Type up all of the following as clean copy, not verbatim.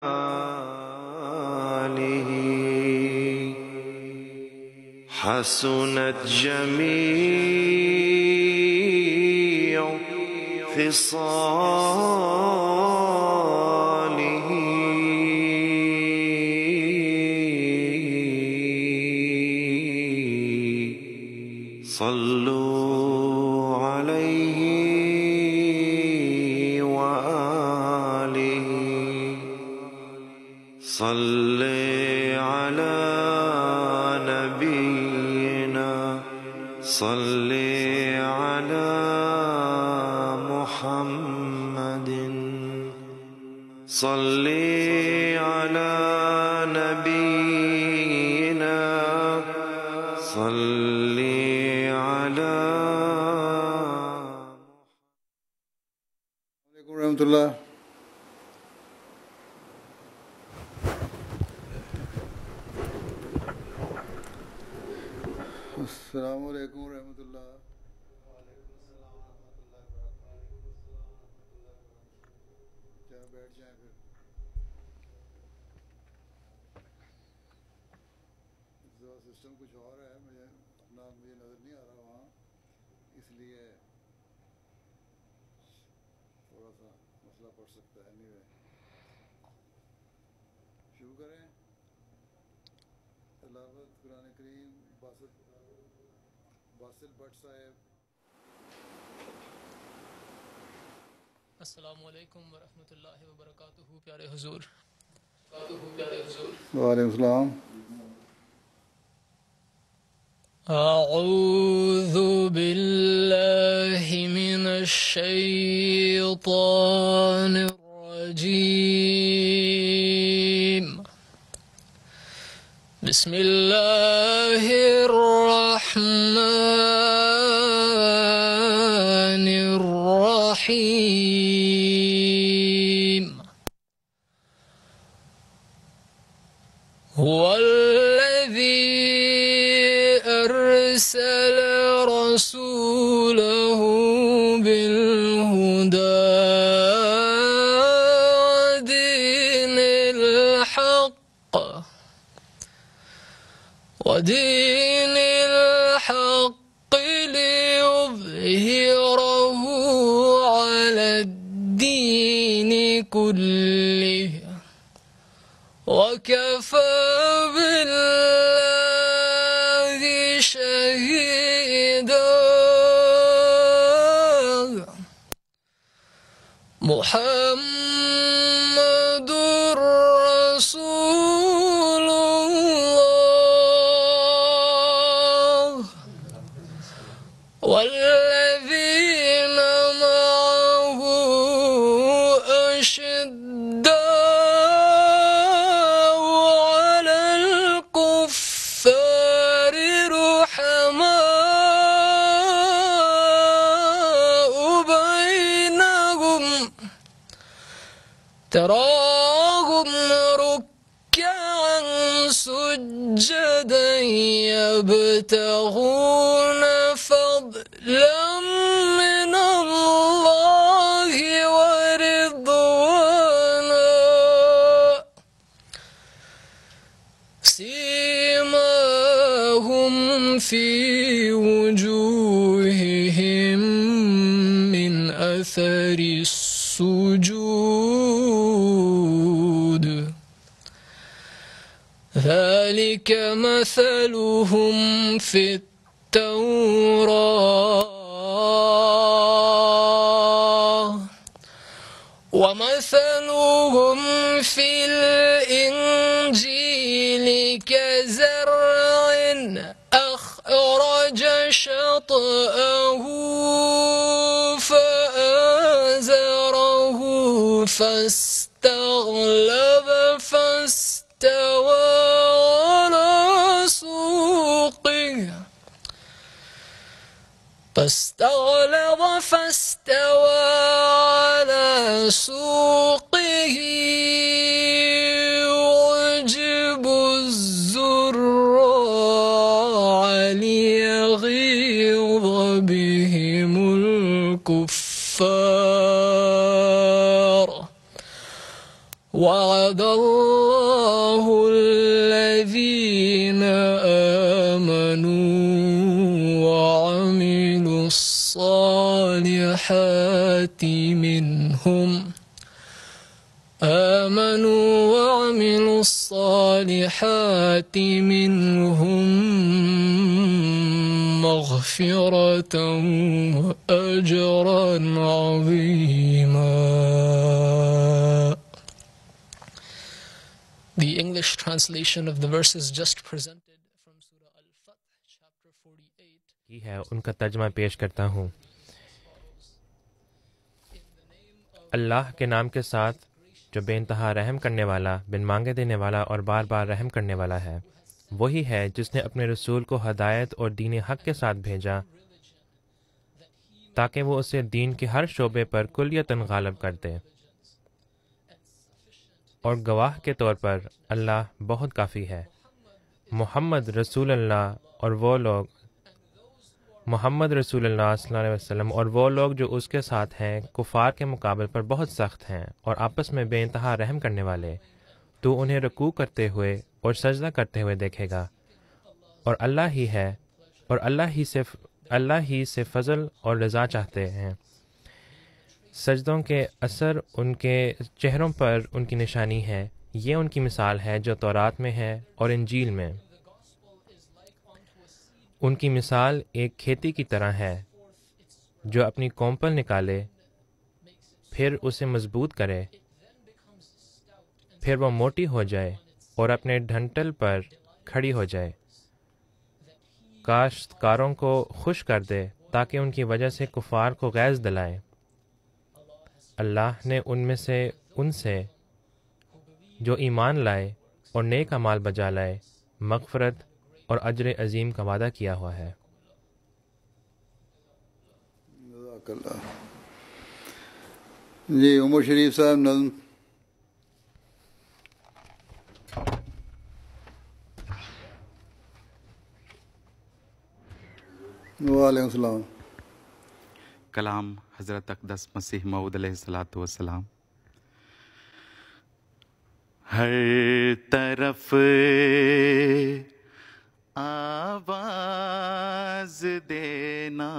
آله حسنت جميع خصاله صلوا عليه وآله صل على نبينا صل على محمد صل على نبينا صل على ورحمۃ اللہ. السلام علیکم ورحمۃ اللہ. کیا بیٹھ جائیں پھر. سسٹم کچھ اور ہے, مجھے نظر نہیں آ رہا وہاں, اس لیے تھوڑا سا مسئلہ پڑ سکتا ہے. anyway شروع کریں. تلاوت قرآن کریم. باسل بٹ صاحب. السلام علیکم ورحمۃ اللہ وبرکاتہ. پیارے حضور. وعلیکم السلام. اعوذ باللہ من الشیطان الرجیم. بسم اللہ الرحمن الرحیم. هو الذي أرسل رسوله بالهدى ودين الحق ليظهره على الدين كله وكفى بالله شهيدا. محمد رسول الله والذين معه أشداء على الكفار رحماء بينهم تراهم ركعا سجدا يبتغون فضلا من الله ورضوانا سيماهم في وجوههم من أثر السجود ذلك مثلهم في التوراة ومثلهم في الإنجيل كزرع أخرج شطأه فآزره فاستغلظ فاستوى على سوقه يعجب الزراع ليغيظ بهم الكفار وعد الله الذين آمنوا وعملوا الصالحات منهم مغفرة وأجرا عظيما. The English translation of the verses just presented from Surah Al-Fath, chapter 48. کی ہے ان کا ترجمہ پیش کرتا ہوں. اللہ کے نام کے ساتھ جو بے انتہا رحم کرنے والا، بن مانگے دینے والا اور بار بار رحم کرنے والا ہے. وہی ہے جس نے اپنے رسول کو ہدایت اور دین حق کے ساتھ بھیجا تاکہ وہ اسے دین کے ہر شعبے پر کلیتاً غالب کر دے. اور گواہ کے طور پر اللہ بہت کافی ہے. محمد رسول اللہ صلی اللہ علیہ وسلم اور وہ لوگ جو اس کے ساتھ ہیں کفار کے مقابل پر بہت سخت ہیں اور آپس میں بے انتہا رحم کرنے والے. تو انہیں رکوع کرتے ہوئے اور سجدہ کرتے ہوئے دیکھے گا. اور اللہ ہی سے فضل اور رضا چاہتے ہیں. سجدوں کے اثر ان کے چہروں پر ان کی نشانی ہے. یہ ان کی مثال ہے جو تورات میں ہے اور انجیل میں. ان کی مثال ایک کھیتی کی طرح ہے جو اپنی کونپل نکالے، پھر اسے مضبوط کرے، پھر وہ موٹی ہو جائے اور اپنے ڈھنٹل پر کھڑی ہو جائے. کاشتکاروں کو خوش کر دے تاکہ ان کی وجہ سے کفار کو غیظ دلائے. اللہ نے ان سے جو ایمان لائے اور نیک اعمال بجا لائے مغفرت اور اجر عظیم کا وعدہ کیا ہوا ہے. جزاک اللہ. جی عمر شریف صاحب نظم. وعلیکم السلام. کلام حضرت اقدس مسیح موعود علیہ الصلاۃ والسلام. ہر طرف آواز دینا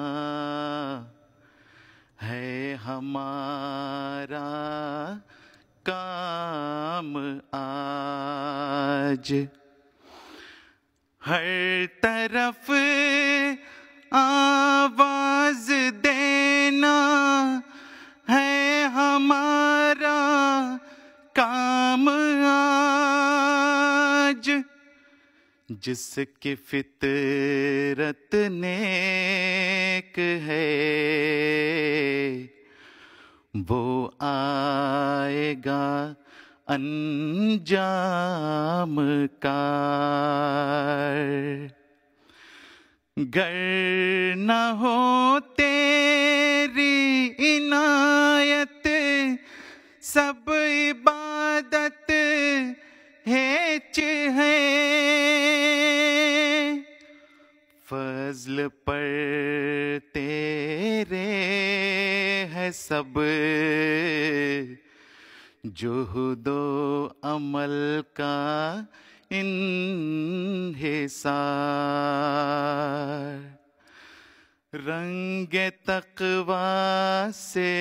ہے ہمارا کام آج. ہر طرف آواز دینا ہے ہمارا کام آج. جس کی فطرت نیک ہے وہ آئے گا انجام کار. گر نہ ہو تیری عنایت سب عبادت ہیچ ہے. فضل پر تیرے ہے سب جہد و عمل کا انحصار. رنگ تقویٰ سے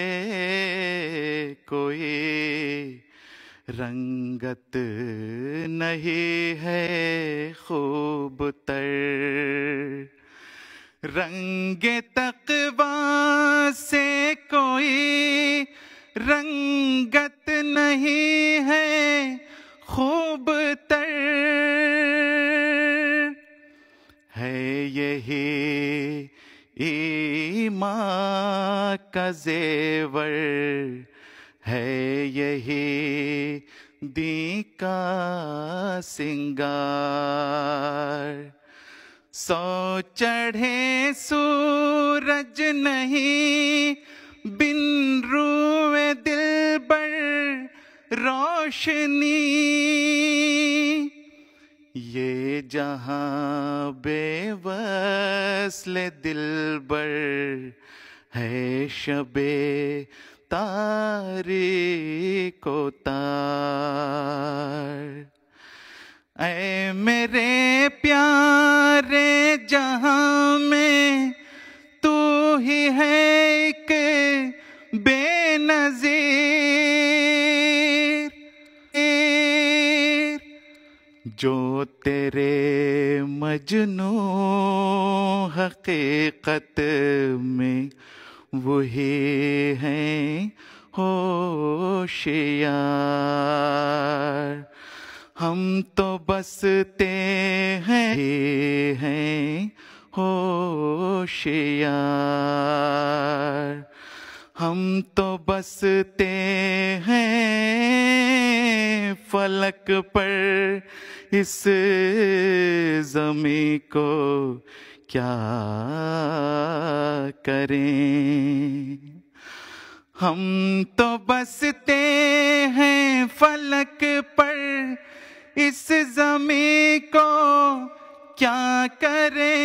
کوئی رنگت نہیں ہے خوب تر. رنگ تقویٰ سے کوئی رنگت نہیں ہے خوب تر. ہے یہی ایمان کا زیور، ہے یہی دین کا سنگار. سو چڑھے سورج نہیں بن روئے دلبر روشنی. یہ جہاں بے وصل دلبر ہے شب تاریک و تار، اے میرے پیارے جہاں میں تو ہی ہے ایک بے نظیر، جو تیرے مجنوں حقیقت میں وہی ہیں ہوشیار، ہم تو بستے ہیں ہوشیار، ہم تو بستے ہیں فلک پر، اس زمیں کو کیا کریں، ہم تو بستے ہیں فلک پر، اس زمیں کو کیا کریں،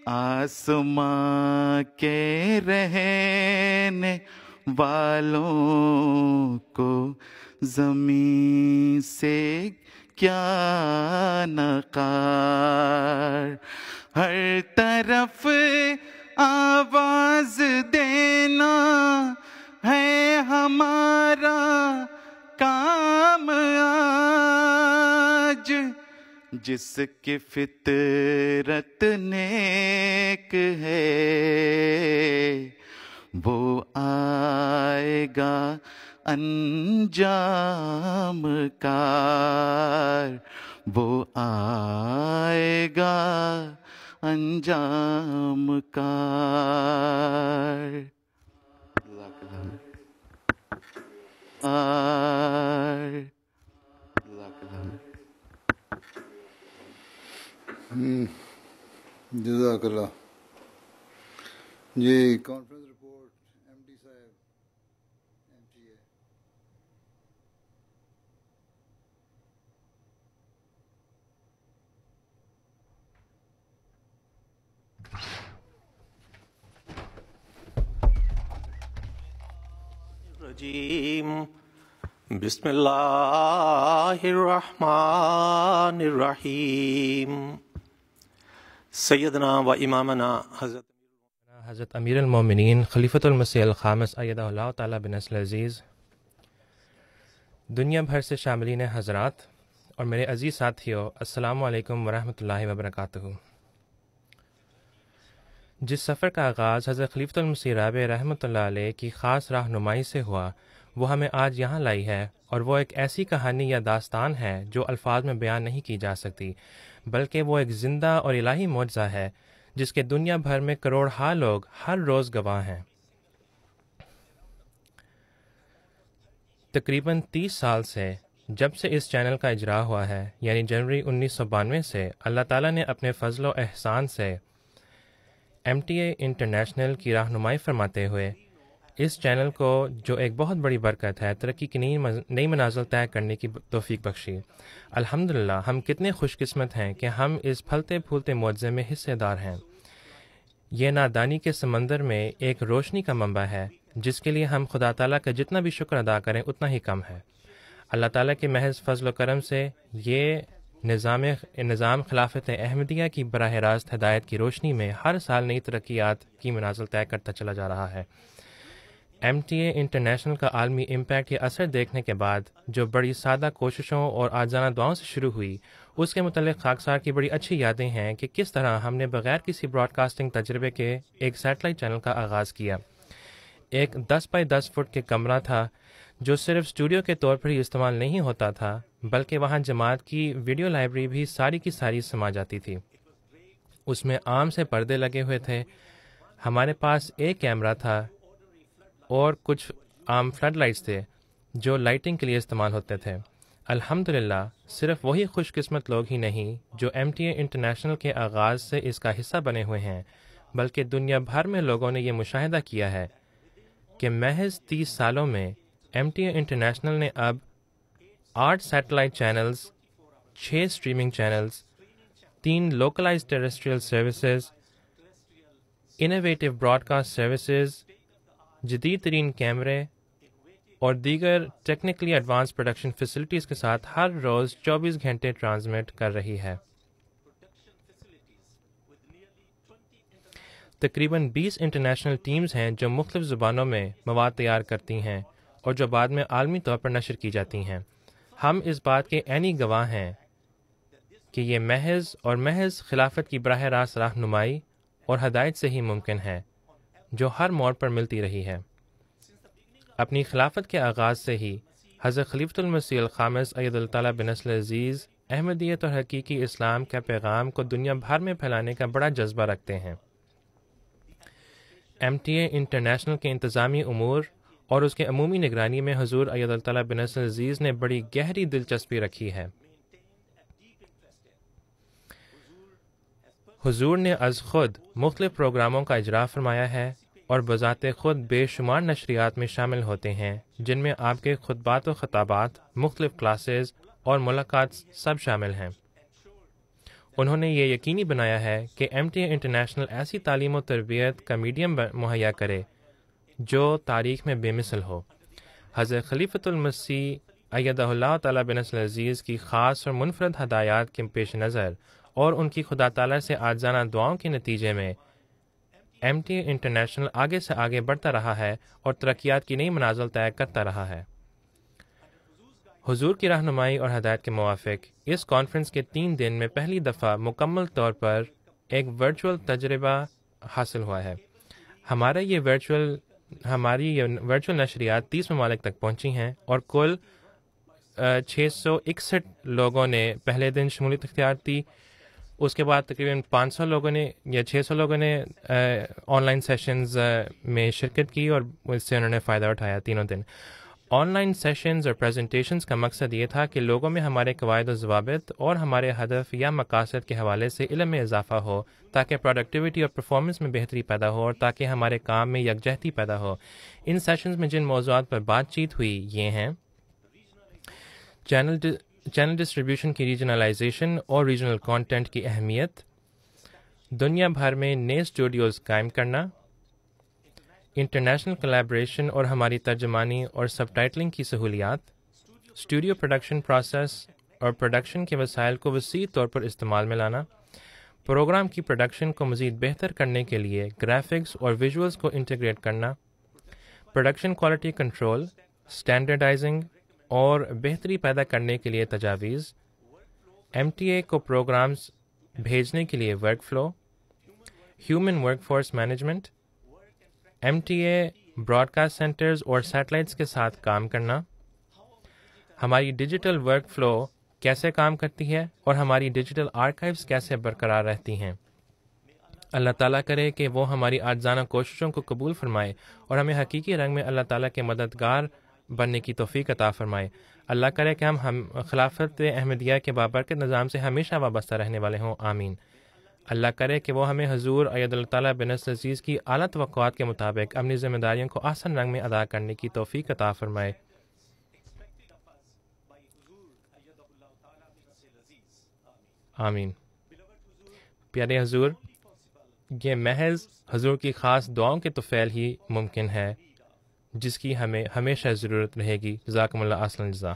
آسماں کے رہنے والوں کو زمین سے کیا نقار، ہر طرف آواز دینا ہے ہمارا کام آج، جس کی فطرت نیک ہے وہ آئے گا انجام کار، وہ آئے گا انجام کار، جزاک اللہ۔ یہ کانفرنس رپورٹ ایم ڈی صاحب MTA۔ الرجیم بسم اللہ الرحمن الرحیم۔ سیدنا و امامنا حضرت امیر المومنین خلیفۃ المسیح الخامس ایدہ اللہ تعالیٰ بنصر عزیز، دنیا بھر سے شاملین حضرات اور میرے عزیز ساتھیوں، السلام علیکم ورحمۃ اللہ وبرکاتہ۔ جس سفر کا آغاز حضرت خلیفۃ المسیح رابع رحمۃ اللہ علیہ کی خاص رہنمائی سے ہوا، وہ ہمیں آج یہاں لائی ہے، اور وہ ایک ایسی کہانی یا داستان ہے جو الفاظ میں بیان نہیں کی جا سکتی، بلکہ وہ ایک زندہ اور الہی معجزہ ہے جس کے دنیا بھر میں کروڑہا لوگ ہر روز گواہ ہیں۔ تقریباً 30 سال سے جب سے اس چینل کا اجرا ہوا ہے، یعنی جنوری 1992 سے، اللہ تعالیٰ نے اپنے فضل و احسان سے MTA انٹرنیشنل کی رہنمائی فرماتے ہوئے اس چینل کو، جو ایک بہت بڑی برکت ہے، ترقی کی نئی منازل طے کرنے کی توفیق بخشی۔ الحمدللہ، ہم کتنے خوش قسمت ہیں کہ ہم اس پھلتے پھولتے معجزے میں حصے دار ہیں۔ یہ نادانی کے سمندر میں ایک روشنی کا منبع ہے جس کے لیے ہم خدا تعالیٰ کا جتنا بھی شکر ادا کریں اتنا ہی کم ہے۔ اللہ تعالیٰ کے محض فضل و کرم سے یہ نظام خلافت احمدیہ کی براہ راست ہدایت کی روشنی میں ہر سال نئی ترقیات کی منازل طے کرتا چلا جا رہا ہے۔ MTA انٹرنیشنل کا عالمی امپیکٹ یہ اثر دیکھنے کے بعد جو بڑی سادہ کوششوں اور آجزانہ دعاؤں سے شروع ہوئی، اس کے متعلق خاکسار کی بڑی اچھی یادیں ہیں کہ کس طرح ہم نے بغیر کسی براڈ کاسٹنگ تجربے کے ایک سیٹلائٹ چینل کا آغاز کیا۔ ایک 10 بائی 10 فٹ کے کمرہ تھا جو صرف اسٹوڈیو کے طور پر ہی استعمال نہیں ہوتا تھا، بلکہ وہاں جماعت کی ویڈیو لائبریری بھی ساری کی ساری سما جاتی تھی۔ اس میں عام سے پردے لگے ہوئے تھے، ہمارے پاس ایک کیمرہ تھا اور کچھ عام فلڈ لائٹس تھے جو لائٹنگ کے لیے استعمال ہوتے تھے۔ الحمدللہ، صرف وہی خوش قسمت لوگ ہی نہیں جو MTA انٹرنیشنل کے آغاز سے اس کا حصہ بنے ہوئے ہیں، بلکہ دنیا بھر میں لوگوں نے یہ مشاہدہ کیا ہے کہ محض 30 سالوں میں MTA انٹرنیشنل نے اب 8 satellite channels, 6 streaming channels, 3 localized terrestrial services, innovative broadcast services, جدید ترین کیمرے اور دیگر ٹیکنیکلی ایڈوانس پروڈکشن فیسلٹیز کے ساتھ ہر روز 24 گھنٹے ٹرانسمٹ کر رہی ہے۔ تقریباً 20 انٹرنیشنل ٹیمز ہیں جو مختلف زبانوں میں مواد تیار کرتی ہیں اور جو بعد میں عالمی طور پر نشر کی جاتی ہیں۔ ہم اس بات کے عینی گواہ ہیں کہ یہ محض خلافت کی براہ راست رہنمائی اور ہدایت سے ہی ممکن ہے، جو ہر موڑ پر ملتی رہی ہے۔ اپنی خلافت کے آغاز سے ہی حضرت خلیفۃ المسیح الخامس اید اللہ تعالیٰ بنصر العزیز احمدیت اور حقیقی اسلام کے پیغام کو دنیا بھر میں پھیلانے کا بڑا جذبہ رکھتے ہیں۔ MTA انٹرنیشنل کے انتظامی امور اور اس کے عمومی نگرانی میں حضور اید اللہ تعالیٰ بنصر العزیز نے بڑی گہری دلچسپی رکھی ہے۔ حضور نے از خود مختلف پروگراموں کا اجرا فرمایا ہے اور بذات خود بے شمار نشریات میں شامل ہوتے ہیں، جن میں آپ کے خطبات و خطابات، مختلف کلاسز اور ملاقات سب شامل ہیں۔ انہوں نے یہ یقینی بنایا ہے کہ MTA انٹرنیشنل ایسی تعلیم و تربیت کا میڈیم مہیا کرے جو تاریخ میں بے مثل ہو۔ حضرت خلیفۃ المسیح ایدہ اللہ تعالیٰ بنصر العزیز کی خاص اور منفرد ہدایات کے پیش نظر اور ان کی خدا تعالیٰ سے عاجزانہ دعاؤں کے نتیجے میں MTA انٹرنیشنل آگے سے آگے بڑھتا رہا ہے اور ترقیات کی نئی منازل طے کرتا رہا ہے۔ حضور کی رہنمائی اور ہدایت کے موافق اس کانفرنس کے 3 دن میں پہلی دفعہ مکمل طور پر ایک ورچوئل تجربہ حاصل ہوا ہے۔ ہماری یہ ورچوئل نشریات 30 ممالک تک پہنچی ہیں اور کل 661 لوگوں نے پہلے دن شمولیت اختیار کی۔ اس کے بعد تقریباً 500 لوگوں نے یا 600 لوگوں نے آن لائن سیشنز میں شرکت کی اور اس سے انہوں نے فائدہ اٹھایا تینوں دن۔ آن لائن سیشنز اور پریزنٹیشنز کا مقصد یہ تھا کہ لوگوں میں ہمارے قواعد و ضوابط اور ہمارے ہدف یا مقاصد کے حوالے سے علم میں اضافہ ہو، تاکہ پروڈکٹیوٹی اور پرفارمنس میں بہتری پیدا ہو اور تاکہ ہمارے کام میں یکجہتی پیدا ہو۔ ان سیشنز میں جن موضوعات پر بات چیت ہوئی یہ ہیں: چینل ڈسٹریبیوشن کی ریجنلائزیشن اور ریجنل کانٹینٹ کی اہمیت، دنیا بھر میں نئے اسٹوڈیوز قائم کرنا، انٹرنیشنل کولیبریشن اور ہماری ترجمانی اور سب ٹائٹلنگ کی سہولیات، اسٹوڈیو پروڈکشن پروسیس اور پروڈکشن کے وسائل کو وسیع طور پر استعمال میں لانا، پروگرام کی پروڈکشن کو مزید بہتر کرنے کے لیے گرافکس اور ویژولز کو انٹیگریٹ کرنا، پروڈکشن کوالٹی کنٹرول، اسٹینڈرڈائزنگ اور بہتری پیدا کرنے کے لیے تجاویز، MTA کو پروگرامز بھیجنے کے لیے workflow, human workforce management, MTA broadcast centres اور سیٹلائٹس کے ساتھ کام کرنا، ہماری ڈیجیٹل ورک فلو کیسے کام کرتی ہے اور ہماری ڈیجیٹل آرکائیوز کیسے برقرار رہتی ہیں۔ اللہ تعالیٰ کرے کہ وہ ہماری عاجزانہ کوششوں کو قبول فرمائے اور ہمیں حقیقی رنگ میں اللہ تعالیٰ کے مددگار بننے کی توفیق عطا فرمائے۔ اللہ کرے کہ ہم خلافت احمدیہ کے بابرکت نظام سے ہمیشہ وابستہ رہنے والے ہوں، آمین۔ اللہ کرے کہ وہ ہمیں حضور اید اللہ تعالیٰ بنصر العزیز کی اعلیٰ توقعات کے مطابق اپنی ذمہ داریوں کو احسن رنگ میں ادا کرنے کی توفیق عطا فرمائے۔ آمین۔ پیارے حضور، یہ محض حضور کی خاص دعاؤں کے طفیل ہی ممکن ہے، جس کی ہمیں ہمیشہ ضرورت رہے گی۔ جزاکم اللہ احسن الجزا۔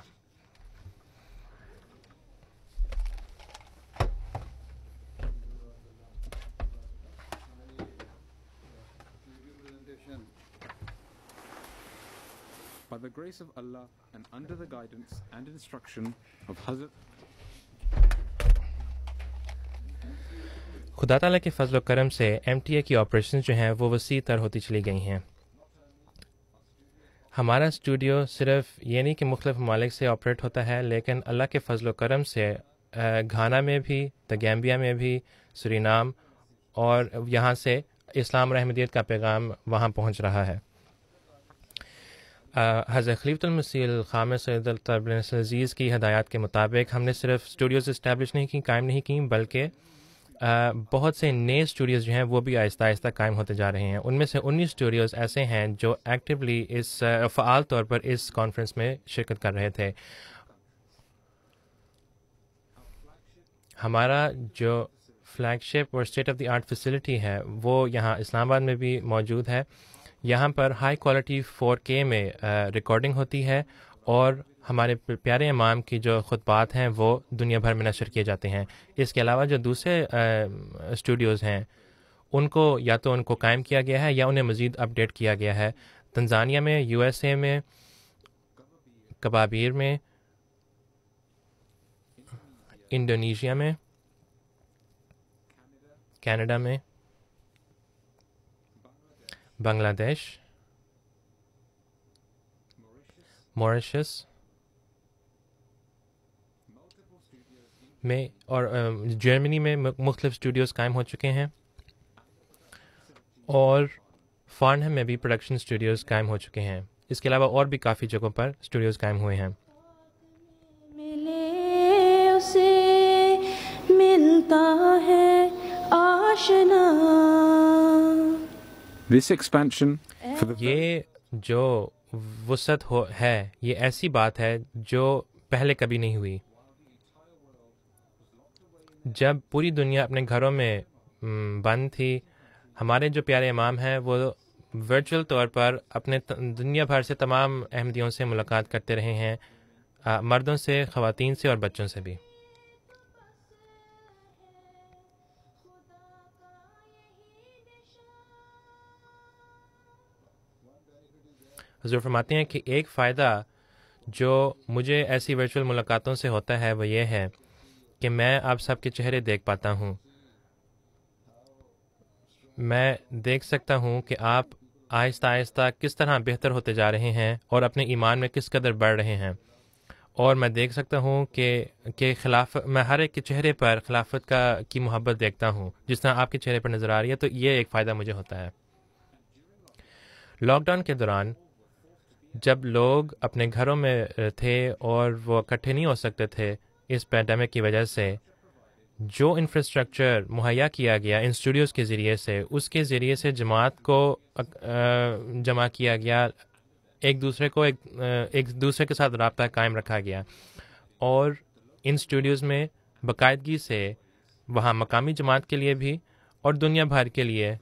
By the grace of Allah and under the guidance and instruction of Hazrat خدا تعالیٰ کے فضل و کرم سے MTA کی آپریشنز جو ہیں وہ وسیع تر ہوتی چلی گئی ہیں۔ ہمارا اسٹوڈیو صرف یہ نہیں کہ مختلف ممالک سے آپریٹ ہوتا ہے، لیکن اللہ کے فضل و کرم سے گھانا میں بھی، گیمبیا میں بھی، سورینام، اور یہاں سے اسلام اور احمدیت کا پیغام وہاں پہنچ رہا ہے۔ حضرت خلیفۃ المسیح الخامس اید اللہ بنصر العزیز کی ہدایات کے مطابق ہم نے صرف اسٹوڈیوز اسٹیبلش نہیں کی، قائم نہیں کی، بلکہ بہت سے نئے اسٹوڈیوز جو ہیں وہ بھی آہستہ آہستہ قائم ہوتے جا رہے ہیں۔ ان میں سے 19 اسٹوڈیوز ایسے ہیں جو ایکٹیولی فعال طور پر اس کانفرنس میں شرکت کر رہے تھے۔ ہمارا جو فلیگ شپ اور state of the art facility ہے وہ یہاں اسلام آباد میں بھی موجود ہے۔ یہاں پر ہائی کوالٹی 4K میں ریکارڈنگ ہوتی ہے، اور ہمارے پیارے امام کی جو خطبات ہیں وہ دنیا بھر میں نشر کیے جاتے ہیں۔ اس کے علاوہ جو دوسرے اسٹوڈیوز ہیں ان کو یا تو ان کو قائم کیا گیا ہے یا انہیں مزید اپڈیٹ کیا گیا ہے۔ تنزانیہ میں، USA میں، کبابیر میں، انڈونیشیا میں، کینیڈا میں، بنگلہ دیش، موریشس میں اور جرمنی میں مختلف اسٹوڈیوز قائم ہو چکے ہیں، اور فارنہم میں بھی پروڈکشن اسٹوڈیوز قائم ہو چکے ہیں۔ اس کے علاوہ اور بھی کافی جگہوں پر اسٹوڈیوز قائم ہوئے ہیں۔ ملے اسے ملتا ہے آشنا۔ This expansion for the یہ جو وسعت ہے، یہ ایسی بات ہے جو پہلے کبھی نہیں ہوئی۔ جب پوری دنیا اپنے گھروں میں بند تھی، ہمارے جو پیارے امام ہیں وہ ورچوئل طور پر اپنے دنیا بھر سے تمام احمدیوں سے ملاقات کرتے رہے ہیں، مردوں سے، خواتین سے اور بچوں سے بھی۔ حضور فرماتے ہیں کہ ایک فائدہ جو مجھے ایسی ورچوئل ملاقاتوں سے ہوتا ہے وہ یہ ہے کہ میں آپ سب کے چہرے دیکھ پاتا ہوں۔ میں دیکھ سکتا ہوں کہ آپ آہستہ آہستہ کس طرح بہتر ہوتے جا رہے ہیں اور اپنے ایمان میں کس قدر بڑھ رہے ہیں، اور میں دیکھ سکتا ہوں کہ میں ہر ایک کے چہرے پر خلافت کی محبت دیکھتا ہوں جس طرح آپ کے چہرے پر نظر آ رہی ہے۔ تو یہ ایک فائدہ مجھے ہوتا ہے۔ لاک ڈاؤن کے دوران جب لوگ اپنے گھروں میں تھے اور وہ اکٹھے نہیں ہو سکتے تھے اس پینڈیمک کی وجہ سے، جو انفراسٹرکچر مہیا کیا گیا ان اسٹوڈیوز کے ذریعے سے، اس کے ذریعے سے جماعت کو جمع کیا گیا، ایک دوسرے کے ساتھ رابطہ قائم رکھا گیا، اور ان اسٹوڈیوز میں باقاعدگی سے وہاں مقامی جماعت کے لیے بھی اور دنیا بھر کے لیے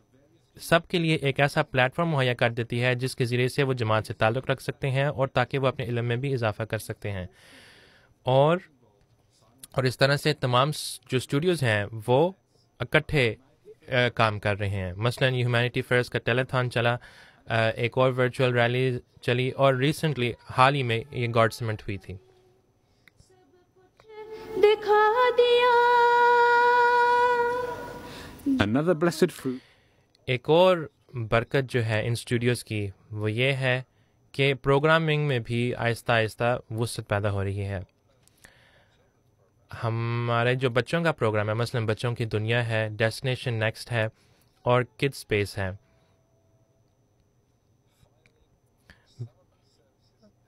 سب کے لیے ایک ایسا پلیٹ فارم مہیا کر دیتی ہے جس کے ذریعے سے وہ جماعت سے تعلق رکھ سکتے ہیں اور تاکہ وہ اپنے علم میں بھی اضافہ کر سکتے ہیں، اور اس طرح سے تمام جو اسٹوڈیوز ہیں وہ اکٹھے کام کر رہے ہیں۔ مثلاً ہیومینٹی فرسٹ کا ٹیلیتھان چلا، ایک اور ورچوئل ریلی چلی، اور ریسنٹلی حال ہی میں یہ گاڈ سمنٹ ہوئی تھی۔ دکھا دیا another blessed fruit ایک اور برکت جو ہے ان اسٹوڈیوز کی وہ یہ ہے کہ پروگرامنگ میں بھی آہستہ آہستہ وسعت پیدا ہو رہی ہے۔ ہمارے جو بچوں کا پروگرام ہے، مثلاً بچوں کی دنیا ہے، ڈیسٹینیشن نیکسٹ ہے، اور کڈ اسپیس ہے،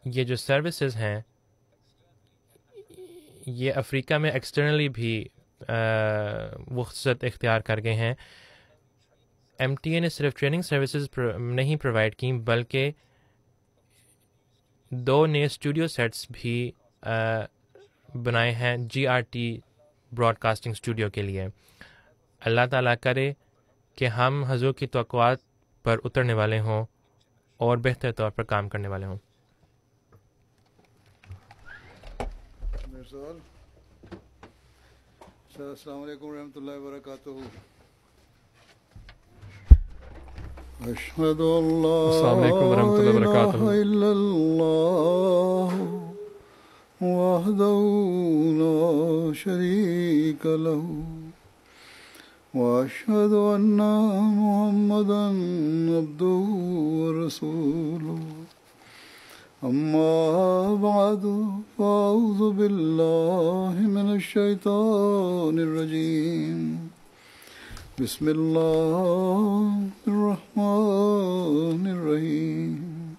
یہ جو سروسز ہیں یہ افریقہ میں ایکسٹرنلی بھی وسعت اختیار کر گئے ہیں۔ MTA نے صرف ٹریننگ سروسز نہیں پرووائڈ کی بلکہ 2 نئے اسٹوڈیو سیٹس بھی بنائے ہیں GRT براڈ کاسٹنگ اسٹوڈیو کے لیے۔ اللہ تعالیٰ کرے کہ ہم حضور کی توقعات پر اترنے والے ہوں اور بہتر طور پر کام کرنے والے ہوں۔ میرا سوال، السلام علیکم ورحمۃ اللہ وبرکاتہ۔ اشہد ان لا الہ الا اللہ وحدہ لا شریک لہ واشہد ان محمدا عبدہ ورسولہ اما بعد فاعوذ باللہ من الشیطان الرجیم بسم اللہ الرحمن الرحیم۔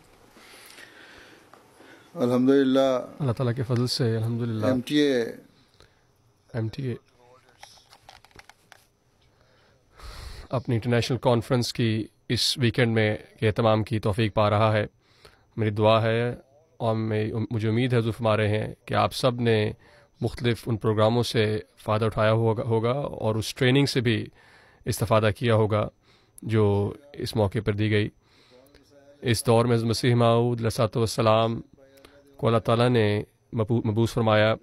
الحمدللہ اللہ تعالیٰ کے فضل سے الحمدللہ MTA اپنی انٹرنیشنل کانفرنس کی اس ویکینڈ میں اہتمام کی توفیق پا رہا ہے۔ میری دعا ہے اور مجھے امید ہے حضور فرما رہے ہیں کہ آپ سب نے مختلف ان پروگراموں سے فائدہ اٹھایا ہوگا اور اس ٹریننگ سے بھی استفادہ کیا ہوگا جو اس موقع پر دی گئی۔ اس دور میں مسیح موعود علیہ السلام کو اللہ تعالیٰ نے مبعوث فرمایا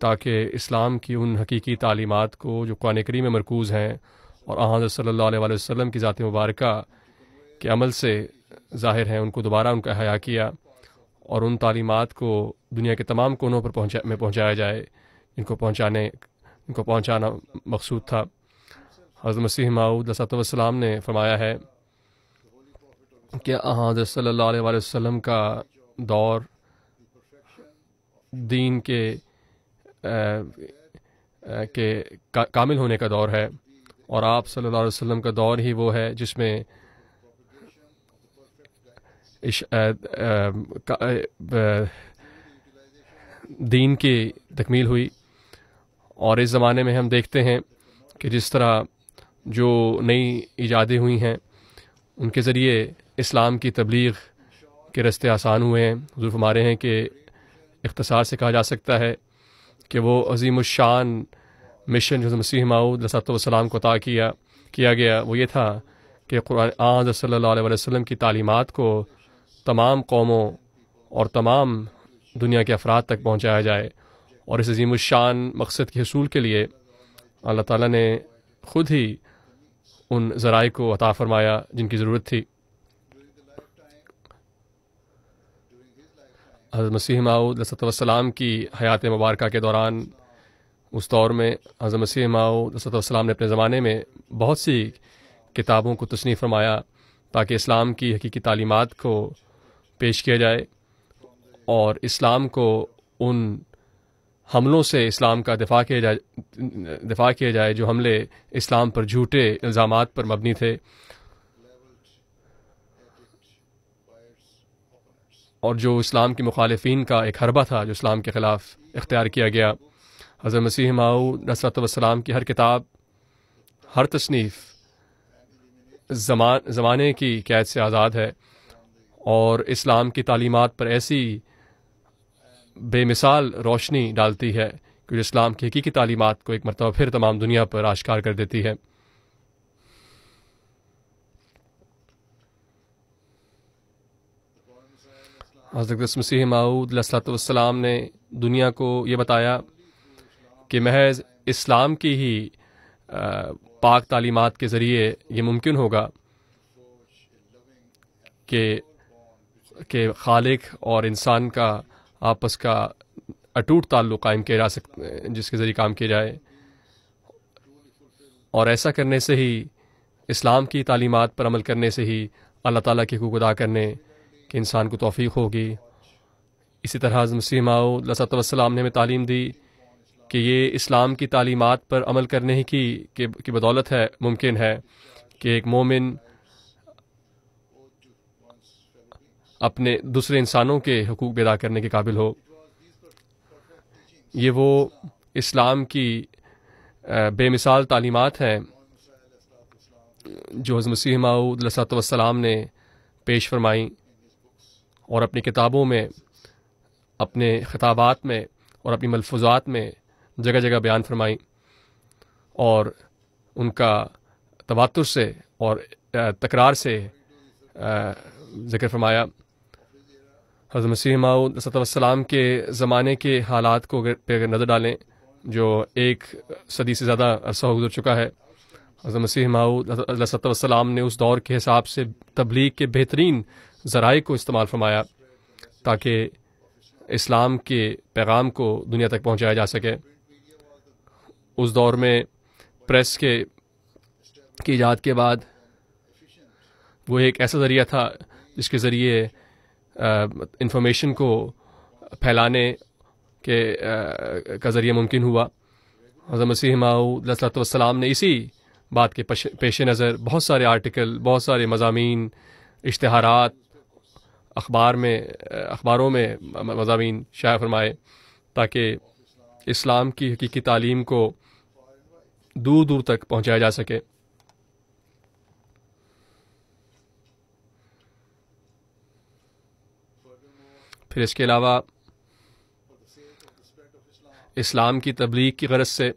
تاکہ اسلام کی ان حقیقی تعلیمات کو جو قرآن کریم میں مرکوز ہیں اور حضرت صلی اللہ علیہ وسلم کی ذات مبارکہ کے عمل سے ظاہر ہیں، ان کو دوبارہ ان کا احیا کیا اور ان تعلیمات کو دنیا کے تمام کونوں پر پہنچایا جائے، ان کو پہنچانا مقصود تھا۔ حضرت مسیح موعود علیہ السلام نے فرمایا ہے کہ حضرت صلی اللہ علیہ وسلم کا دور دین کے کامل ہونے کا دور ہے، اور آپ صلی اللہ علیہ وسلم کا دور ہی وہ ہے جس میں دین کی تکمیل ہوئی۔ اور اس زمانے میں ہم دیکھتے ہیں کہ جس طرح جو نئی ایجادیں ہوئی ہیں ان کے ذریعے اسلام کی تبلیغ کے راستے آسان ہوئے ہیں۔ حضور فرماتے ہیں کہ اختصار سے کہا جا سکتا ہے کہ وہ عظیم الشان مشن جو مسیح موعود علیہ السلام کو عطا کیا گیا وہ یہ تھا کہ قرآن حضرت صلی اللہ علیہ وسلم کی تعلیمات کو تمام قوموں اور تمام دنیا کے افراد تک پہنچایا جائے، اور اس عظیم الشان مقصد کے حصول کے لیے اللہ تعالیٰ نے خود ہی ان ذرائع کو عطا فرمایا جن کی ضرورت تھی۔ حضرت مسیح موعود علیہ السلام کی حیات مبارکہ کے دوران اس دور میں حضرت مسیح موعود علیہ السلام نے اپنے زمانے میں بہت سی کتابوں کو تصنیف فرمایا تاکہ اسلام کی حقیقی تعلیمات کو پیش کیا جائے اور اسلام کو ان حملوں سے اسلام کا دفاع کیا جائے جو حملے اسلام پر جھوٹے الزامات پر مبنی تھے اور جو اسلام کے مخالفین کا ایک حربہ تھا جو اسلام کے خلاف اختیار کیا گیا۔ حضرت مسیح موعود علیہ السلام کی ہر کتاب، ہر تصنیف زمانے کی قید سے آزاد ہے اور اسلام کی تعلیمات پر ایسی بے مثال روشنی ڈالتی ہے کہ جو اسلام کی حقیقی تعلیمات کو ایک مرتبہ پھر تمام دنیا پر آشکار کر دیتی ہے۔ حضرت مسیح موعود علیہ السلام نے دنیا کو یہ بتایا کہ محض اسلام کی ہی پاک تعلیمات کے ذریعے یہ ممکن ہوگا کہ خالق اور انسان کا آپس کا اٹوٹ تعلق قائم کیا جا سکتا، جس کے ذریعے کام کیا جائے، اور ایسا کرنے سے ہی اسلام کی تعلیمات پر عمل کرنے سے ہی اللہ تعالیٰ کے حقوق ادا کرنے کہ انسان کو توفیق ہوگی۔ اسی طرح حضرت مسیح موعود علیہ السلام نے ہمیں تعلیم دی کہ یہ اسلام کی تعلیمات پر عمل کرنے ہی کی بدولت ہے ممکن ہے کہ ایک مومن اپنے دوسرے انسانوں کے حقوق بھی ادا کرنے کے قابل ہو۔ یہ وہ اسلام کی بے مثال تعلیمات ہیں جو حضرت مسیح موعود علیہ السلام نے پیش فرمائیں اور اپنی کتابوں میں، اپنے خطابات میں اور اپنی ملفوظات میں جگہ جگہ بیان فرمائیں اور ان کا تواتر سے اور تکرار سے ذکر فرمایا۔ حضرت مسیح موعود علیہ السلام کے زمانے کے حالات کو اگر نظر ڈالیں جو 1 صدی سے زیادہ عرصہ گزر چکا ہے، حضرت مسیح موعود علیہ السلام نے اس دور کے حساب سے تبلیغ کے بہترین ذرائع کو استعمال فرمایا تاکہ اسلام کے پیغام کو دنیا تک پہنچایا جا سکے۔ اس دور میں پریس کی ایجاد کے بعد وہ ایک ایسا ذریعہ تھا جس کے ذریعے انفارمیشن کو پھیلانے کا ذریعہ ممکن ہوا۔ حضرت مسیح موعود علیہ السلام نے اسی بات کے پیش نظر بہت سارے آرٹیکل، بہت سارے مضامین، اشتہارات، اخباروں میں مضامین شائع فرمائے تاکہ اسلام کی حقیقی تعلیم کو دور دور تک پہنچایا جا سکے۔ پھر اس کے علاوہ اسلام کی تبلیغ کی غرض سے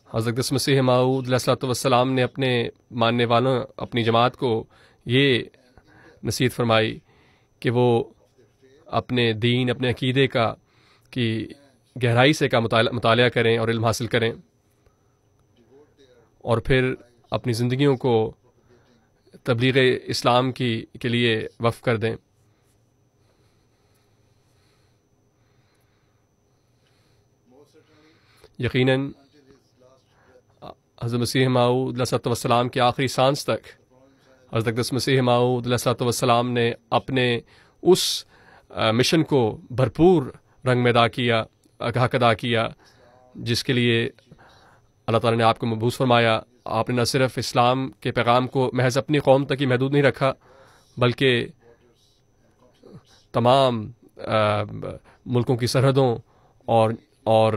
حضرت مسیح موعود علیہ السلام نے اپنے ماننے والوں، اپنی جماعت کو یہ نصیحت فرمائی کہ وہ اپنے دین، اپنے عقیدے کی گہرائی سے مطالعہ کریں اور علم حاصل کریں، اور پھر اپنی زندگیوں کو تبلیغ اسلام کے لیے وقف کر دیں۔ یقیناً حضرت مسیح موعود علیہ الصلوۃ والسلام کے آخری سانس تک حضرت اقدس مسیح موعود علیہ الصلوۃ والسلام نے اپنے اس مشن کو بھرپور رنگ میں حق ادا کیا جس کے لیے اللہ تعالیٰ نے آپ کو مبعوث فرمایا۔ آپ نے نہ صرف اسلام کے پیغام کو محض اپنی قوم تک ہی محدود نہیں رکھا، بلکہ تمام ملکوں کی سرحدوں اور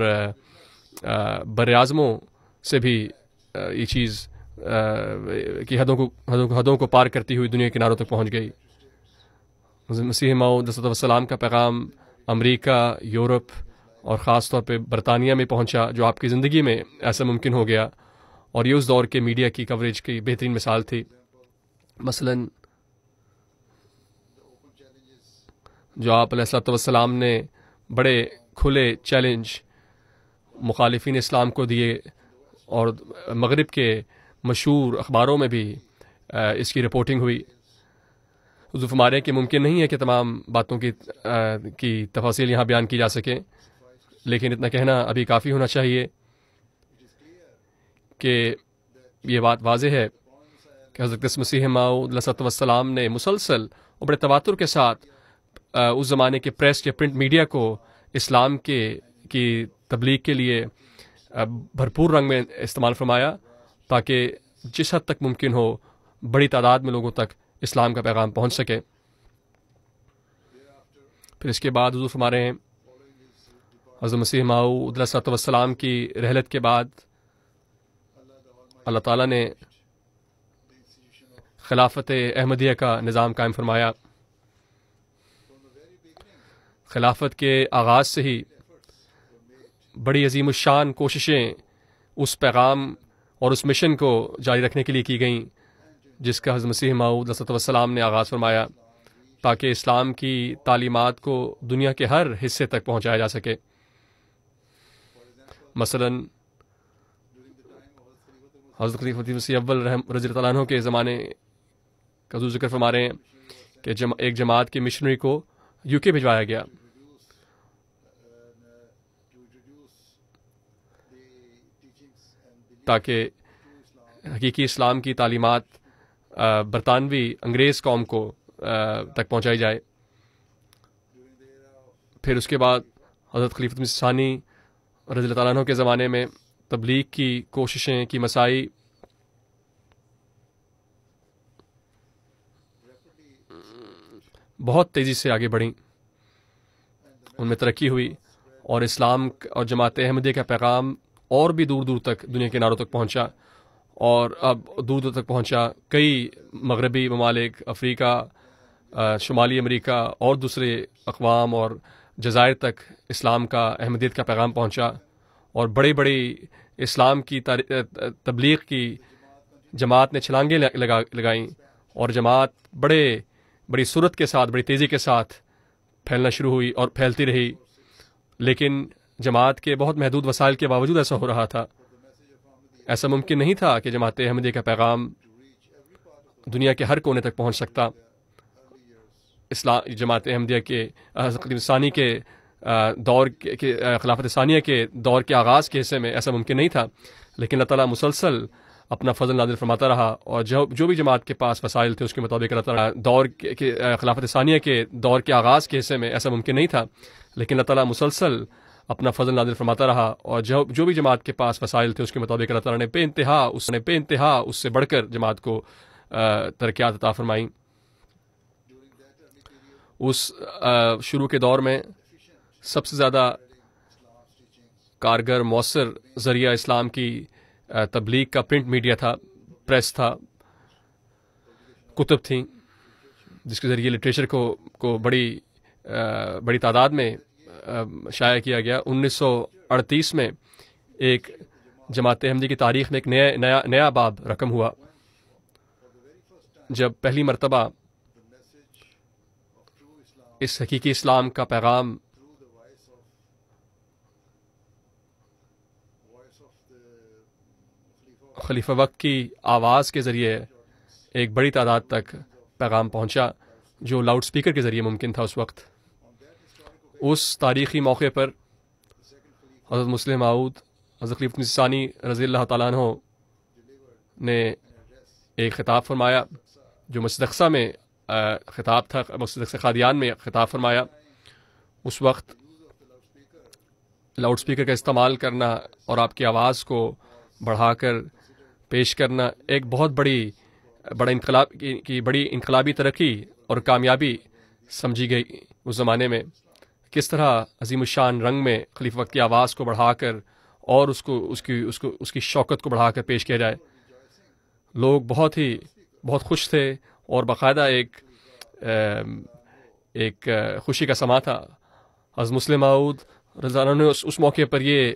بر اعظموں سے بھی یہ چیز کی حدوں کو پار کرتی ہوئی دنیا کے کناروں تک پہنچ گئی۔ مسیح موعود علیہ السلام کا پیغام امریکہ، یورپ اور خاص طور پہ برطانیہ میں پہنچا، جو آپ کی زندگی میں ایسا ممکن ہو گیا، اور یہ اس دور کے میڈیا کی کوریج کی بہترین مثال تھی۔ مثلاً جو آپ علیہ الصلوۃ والسلام نے بڑے کھلے چیلنج مخالفین اسلام کو دیے، اور مغرب کے مشہور اخباروں میں بھی اس کی رپورٹنگ ہوئی۔ حضور فرماتے کہ ممکن نہیں ہے کہ تمام باتوں کی تفاصیل یہاں بیان کی جا سکیں، لیکن اتنا کہنا ابھی کافی ہونا چاہیے کہ یہ بات واضح ہے کہ حضرت مسیح موعود علیہ السلام نے مسلسل اور بڑے تواتر کے ساتھ اس زمانے کے پریس یا پرنٹ میڈیا کو اسلام کی تبلیغ کے لیے بھرپور رنگ میں استعمال فرمایا، تاکہ جس حد تک ممکن ہو بڑی تعداد میں لوگوں تک اسلام کا پیغام پہنچ سکے۔ پھر اس کے بعد حضور فرما رہے ہیں حضرت مسیح موعود علیہ السلام کی رحلت کے بعد اللہ تعالیٰ نے خلافت احمدیہ کا نظام قائم فرمایا۔ خلافت کے آغاز سے ہی بڑی عظیم الشان کوششیں اس پیغام اور اس مشن کو جاری رکھنے کے لیے کی گئیں جس کا حضرت مسیح موعود علیہ السلام نے آغاز فرمایا، تاکہ اسلام کی تعلیمات کو دنیا کے ہر حصے تک پہنچایا جا سکے۔ مثلاً حضرت خلیفۃ مسیح اول رضی اللہ عنہ کے زمانے کا حضور ذکر فرما رہے ہیں کہ ایک جماعت کے مشنری کو یو کے بھجوایا گیا تاکہ حقیقی اسلام کی تعلیمات برطانوی انگریز قوم کو تک پہنچائی جائے۔ پھر اس کے بعد حضرت خلیفۃ مسیح ثانی رضی اللہ عنہ کے زمانے میں تبلیغ کی کوششیں کی مساعی بہت تیزی سے آگے بڑھیں، ان میں ترقی ہوئی، اور اسلام اور جماعت احمدیہ کا پیغام اور بھی دور دور تک دنیا کے کناروں تک پہنچا، اور اب دور دور تک پہنچا۔ کئی مغربی ممالک، افریقہ، شمالی امریکہ اور دوسرے اقوام اور جزائر تک اسلام کا، احمدیت کا پیغام پہنچا، اور بڑی بڑی اسلام کی تبلیغ کی جماعت نے چھلانگیں لگائیں، اور جماعت بڑی سرعت کے ساتھ، بڑی تیزی کے ساتھ پھیلنا شروع ہوئی اور پھیلتی رہی۔ لیکن جماعت کے بہت محدود وسائل کے باوجود ایسا ہو رہا تھا۔ ایسا ممکن نہیں تھا کہ جماعت احمدیہ کا پیغام دنیا کے ہر کونے تک پہنچ سکتا۔ جماعت احمدیہ کے خلیفہ ثانی کے دور کے خلافت ثانیہ کے دور کے آغاز کے حصے میں ایسا ممکن نہیں تھا، لیکن اللہ تعالیٰ مسلسل اپنا فضل نازل فرماتا رہا، اور جو بھی جماعت کے پاس وسائل تھے اس کے مطابق اللہ تعالیٰ دور کے خلافت ثانیہ کے دور کے آغاز کے حصے میں ایسا ممکن نہیں تھا، لیکن اللہ تعالیٰ مسلسل اپنا فضل نازل فرماتا رہا، اور جو بھی جماعت کے پاس وسائل تھے اس کے مطابق اللہ تعالیٰ نے بے انتہا اس سے بڑھ کر جماعت کو ترقیات عطا فرمائیں۔ اس شروع کے دور میں سب سے زیادہ کارگر مؤثر ذریعہ اسلام کی تبلیغ کا پرنٹ میڈیا تھا، پریس تھا، کتب تھیں، جس کے ذریعے لٹریچر کو بڑی تعداد میں شائع کیا گیا۔ 1938 میں ایک جماعت احمدیہ کی تاریخ میں ایک نیا باب رقم ہوا، جب پہلی مرتبہ اس حقیقی اسلام کا پیغام خلیفہ وقت کی آواز کے ذریعے ایک بڑی تعداد تک پیغام پہنچا جو لاؤڈ سپیکر کے ذریعے ممکن تھا اس وقت. اس تاریخی موقع پر حضرت مسلم موعود حضرت خلیفہ ثانی رضی اللہ تعالیٰ عنہ نے ایک خطاب فرمایا جو مسجد اقصی میں خطاب تھا، مسجد اقصی قادیان میں خطاب فرمایا. اس وقت لاؤڈ سپیکر کا استعمال کرنا اور آپ کی آواز کو بڑھا کر پیش کرنا ایک بہت بڑا انقلاب کی بڑی انقلابی ترقی اور کامیابی سمجھی گئی اس زمانے میں. کس طرح عظیم الشان رنگ میں خلیفہ وقت کی آواز کو بڑھا کر اور اس کی شوکت کو بڑھا کر پیش کیا جائے. لوگ بہت خوش تھے اور باقاعدہ ایک خوشی کا سما تھا. حضرت مسلم موعود رضی اللہ عنہ نے اس موقع پر یہ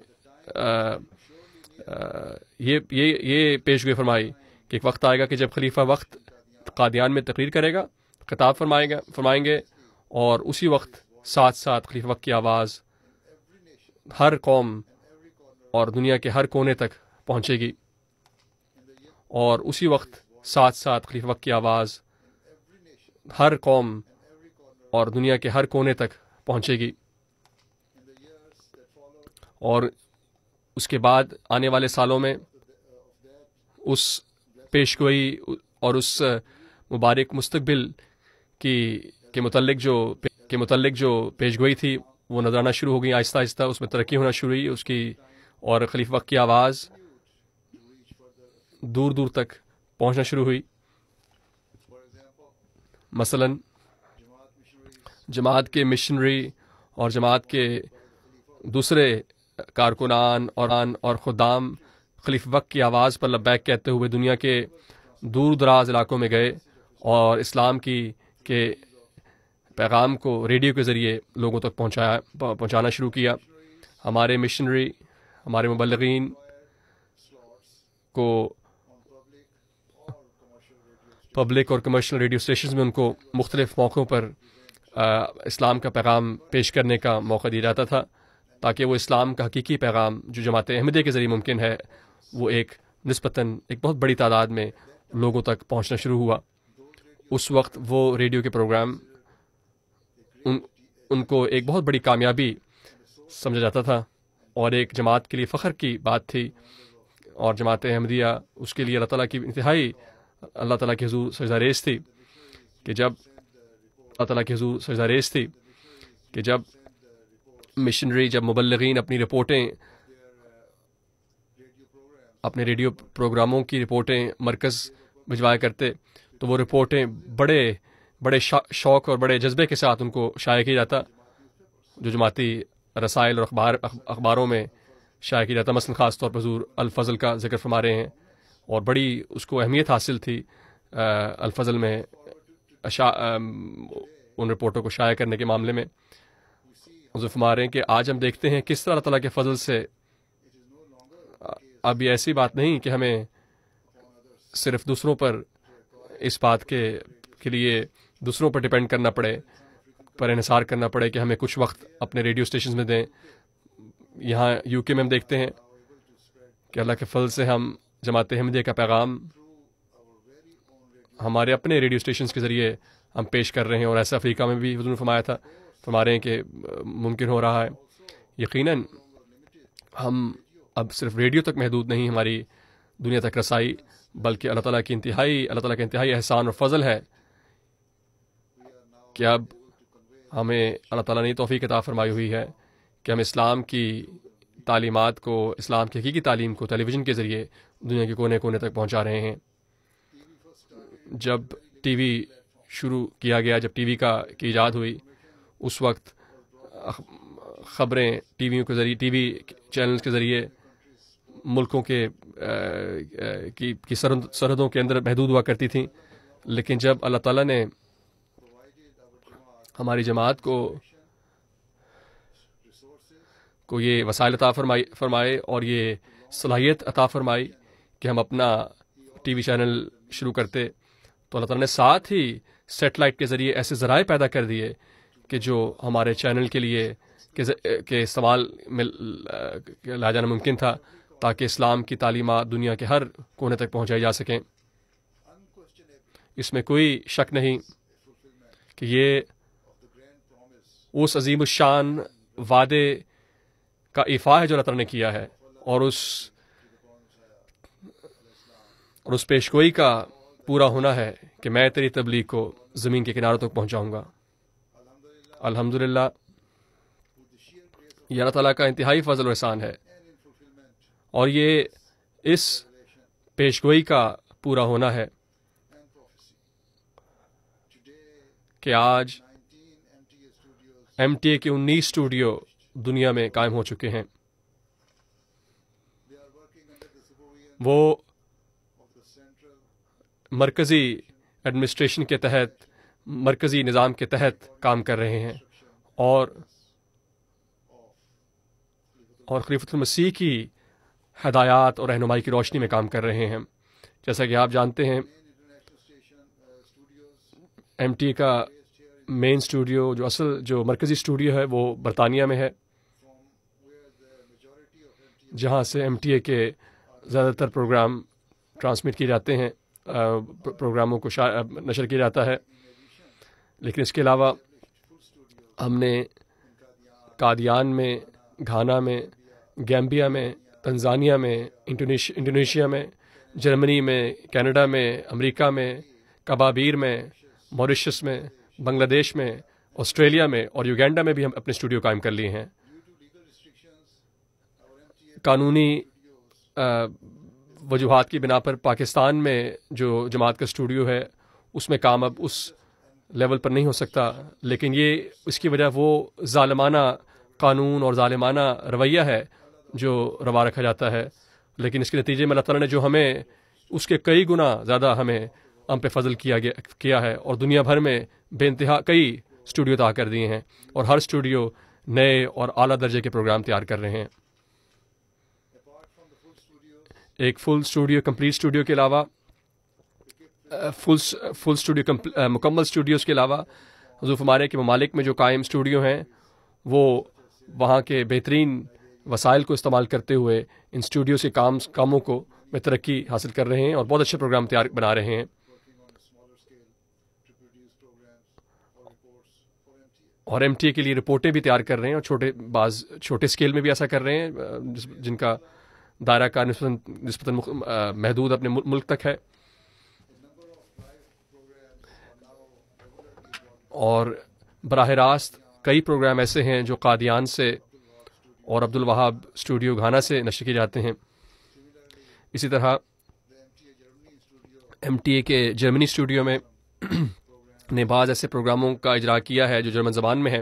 پیشگوئی فرمائی کہ ایک وقت آئے گا کہ جب خلیفہ وقت قادیان میں تقریر کرے گا، خطاب فرمائیں گے، اور اسی وقت ساتھ ساتھ خلیفہ وقت کی آواز ہر قوم اور دنیا کے ہر کونے تک پہنچے گی، اور اسی وقت ساتھ ساتھ خلیفہ وقت کی آواز ہر قوم اور دنیا کے ہر کونے تک پہنچے گی. اور اس کے بعد آنے والے سالوں میں اس پیشگوئی اور اس مبارک مستقبل کے متعلق جو پیشگوئی تھی وہ نظر آنا شروع ہو گئی. آہستہ آہستہ اس میں ترقی ہونا شروع ہوئی اس کی، اور خلیفہ وقت کی آواز دور دور تک پہنچنا شروع ہوئی. مثلا جماعت کے مشنری اور جماعت کے دوسرے کارکنان اور خدام خلیفہ وقت کی آواز پر لبیک کہتے ہوئے دنیا کے دور دراز علاقوں میں گئے اور اسلام کے پیغام کو ریڈیو کے ذریعے لوگوں تک پہنچانا شروع کیا. ہمارے مشنری، ہمارے مبلغین کو پبلک اور کمرشل ریڈیو اسٹیشنز میں ان کو مختلف موقعوں پر اسلام کا پیغام پیش کرنے کا موقع دیا جاتا تھا، تاکہ وہ اسلام کا حقیقی پیغام جو جماعت احمدیہ کے ذریعے ممکن ہے وہ نسبتاً ایک بہت بڑی تعداد میں لوگوں تک پہنچنا شروع ہوا. اس وقت وہ ریڈیو کے پروگرام ان کو ایک بہت بڑی کامیابی سمجھا جاتا تھا اور ایک جماعت کے لیے فخر کی بات تھی، اور جماعت احمدیہ اس کے لیے اللہ تعالیٰ کی انتہائی اللہ تعالیٰ کے حضور سجدہ ریز تھی کہ جب مشنری، جب مبلغین اپنی رپورٹیں، اپنے ریڈیو پروگراموں کی رپورٹیں مرکز بھجوایا کرتے تو وہ رپورٹیں بڑے شوق اور بڑے جذبے کے ساتھ ان کو شائع کیا جاتا، جو جماعتی رسائل اور اخباروں میں شائع کیا جاتا. مثلا خاص طور پر حضور الفضل کا ذکر فرما رہے ہیں، اور بڑی اس کو اہمیت حاصل تھی الفضل میں ان رپورٹوں کو شائع کرنے کے معاملے میں. حضور فرما رہے ہیں کہ آج ہم دیکھتے ہیں کس طرح اللہ تعالیٰ کے فضل سے اب یہ ایسی بات نہیں کہ ہمیں صرف دوسروں پر اس بات کے لیے دوسروں پر ڈپینڈ کرنا پڑے، پر انحصار کرنا پڑے کہ ہمیں کچھ وقت اپنے ریڈیو اسٹیشنز میں دیں. یہاں UK میں ہم دیکھتے ہیں کہ اللہ کے فضل سے ہم جماعت احمدیہ کا پیغام ہمارے اپنے ریڈیو اسٹیشنز کے ذریعے ہم پیش کر رہے ہیں، اور ایسا افریقہ میں بھی حضور نے فرما رہے ہیں کہ ممکن ہو رہا ہے. یقیناً ہم اب صرف ریڈیو تک محدود نہیں ہماری دنیا تک رسائی، بلکہ اللہ تعالیٰ کا انتہائی احسان اور فضل ہے کہ اب ہمیں اللہ تعالیٰ نے توفیق عطا فرمائی ہوئی ہے کہ ہم اسلام کی تعلیمات کو، اسلام کی حقیقی تعلیم کو ٹیلی ویژن کے ذریعے دنیا کے کونے کونے تک پہنچا رہے ہیں. جب ٹی وی شروع کیا گیا، جب ٹی وی کی ایجاد ہوئی، اس وقت خبریں ٹی وی چینلز کے ذریعے ملکوں کی سرحدوں کے اندر محدود ہوا کرتی تھیں. لیکن جب اللہ تعالیٰ نے ہماری جماعت کو یہ وسائل عطا فرمائے اور یہ صلاحیت عطا فرمائی کہ ہم اپنا ٹی وی چینل شروع کرتے، تو اللہ تعالیٰ نے ساتھ ہی سیٹلائٹ کے ذریعے ایسے ذرائع پیدا کر دیے کہ جو ہمارے چینل کے لیے کہ استعمال میں لا جانا ممکن تھا تاکہ اسلام کی تعلیمات دنیا کے ہر کونے تک پہنچائی جا سکیں۔ اس میں کوئی شک نہیں کہ یہ اس عظیم الشان وعدے کا ایفا ہے جو اللہ تعالیٰ نے کیا ہے، اور اس پیشگوئی کا پورا ہونا ہے کہ میں تیری تبلیغ کو زمین کے کناروں تک پہنچاؤں گا۔ الحمدللہ یہ اللہ تعالیٰ کا انتہائی فضل و احسان ہے، اور یہ اس پیشگوئی کا پورا ہونا ہے کہ آج MTA کے 19 اسٹوڈیو دنیا میں قائم ہو چکے ہیں۔ وہ مرکزی ایڈمنسٹریشن کے تحت، مرکزی نظام کے تحت کام کر رہے ہیں، اور خلیفۃ المسیح کی ہدایات اور رہنمائی کی روشنی میں کام کر رہے ہیں۔ جیسا کہ آپ جانتے ہیں MTA کا مین اسٹوڈیو جو مرکزی اسٹوڈیو ہے وہ برطانیہ میں ہے، جہاں سے MTA کے زیادہ تر پروگرام ٹرانسمٹ کیے جاتے ہیں، پروگراموں کو نشر کیا جاتا ہے۔ لیکن اس کے علاوہ ہم نے قادیان میں، گھانا میں، گیمبیا میں، تنزانیہ میں، انڈونیشیا میں، جرمنی میں، کینیڈا میں، امریکہ میں، کبابیر میں، موریشس میں، بنگلہ دیش میں، آسٹریلیا میں اور یوگینڈا میں بھی ہم اپنے اسٹوڈیو قائم کر لیے ہیں۔ قانونی وجوہات کی بنا پر پاکستان میں جو جماعت کا اسٹوڈیو ہے اس میں کام اب اس لیول پر نہیں ہو سکتا، لیکن اس کی وجہ وہ ظالمانہ قانون اور ظالمانہ رویہ ہے جو روا رکھا جاتا ہے، لیکن اس کے نتیجے میں اللہ تعالیٰ نے جو ہمیں اس کے کئی گنا زیادہ ہم پہ فضل کیا ہے، اور دنیا بھر میں بے انتہا کئی اسٹوڈیو تیار کر دیے ہیں، اور ہر اسٹوڈیو نئے اور اعلیٰ درجے کے پروگرام تیار کر رہے ہیں۔ ایک فل اسٹوڈیو، کمپلیٹ اسٹوڈیو کے علاوہ، فل اسٹوڈیو مکمل اسٹوڈیوز کے علاوہ حضور ہمارے کے ممالک میں جو قائم اسٹوڈیو ہیں وہ وہاں کے بہترین وسائل کو استعمال کرتے ہوئے ان اسٹوڈیو سے کاموں کو میں ترقی حاصل کر رہے ہیں اور بہت اچھے پروگرام بنا رہے ہیں، اور MTA کے لیے رپورٹیں بھی تیار کر رہے ہیں، اور بعض چھوٹے اسکیل میں بھی ایسا کر رہے ہیں جن کا دائرہ کار نسبتاً محدود اپنے ملک تک ہے، اور براہ راست کئی پروگرام ایسے ہیں جو قادیان سے اور عبدالوہاب اسٹوڈیو گھانا سے نشر کیے جاتے ہیں۔ اسی طرح MTA کے جرمنی اسٹوڈیو میں نے بعض ایسے پروگراموں کا اجرا کیا ہے جو جرمن زبان میں ہے،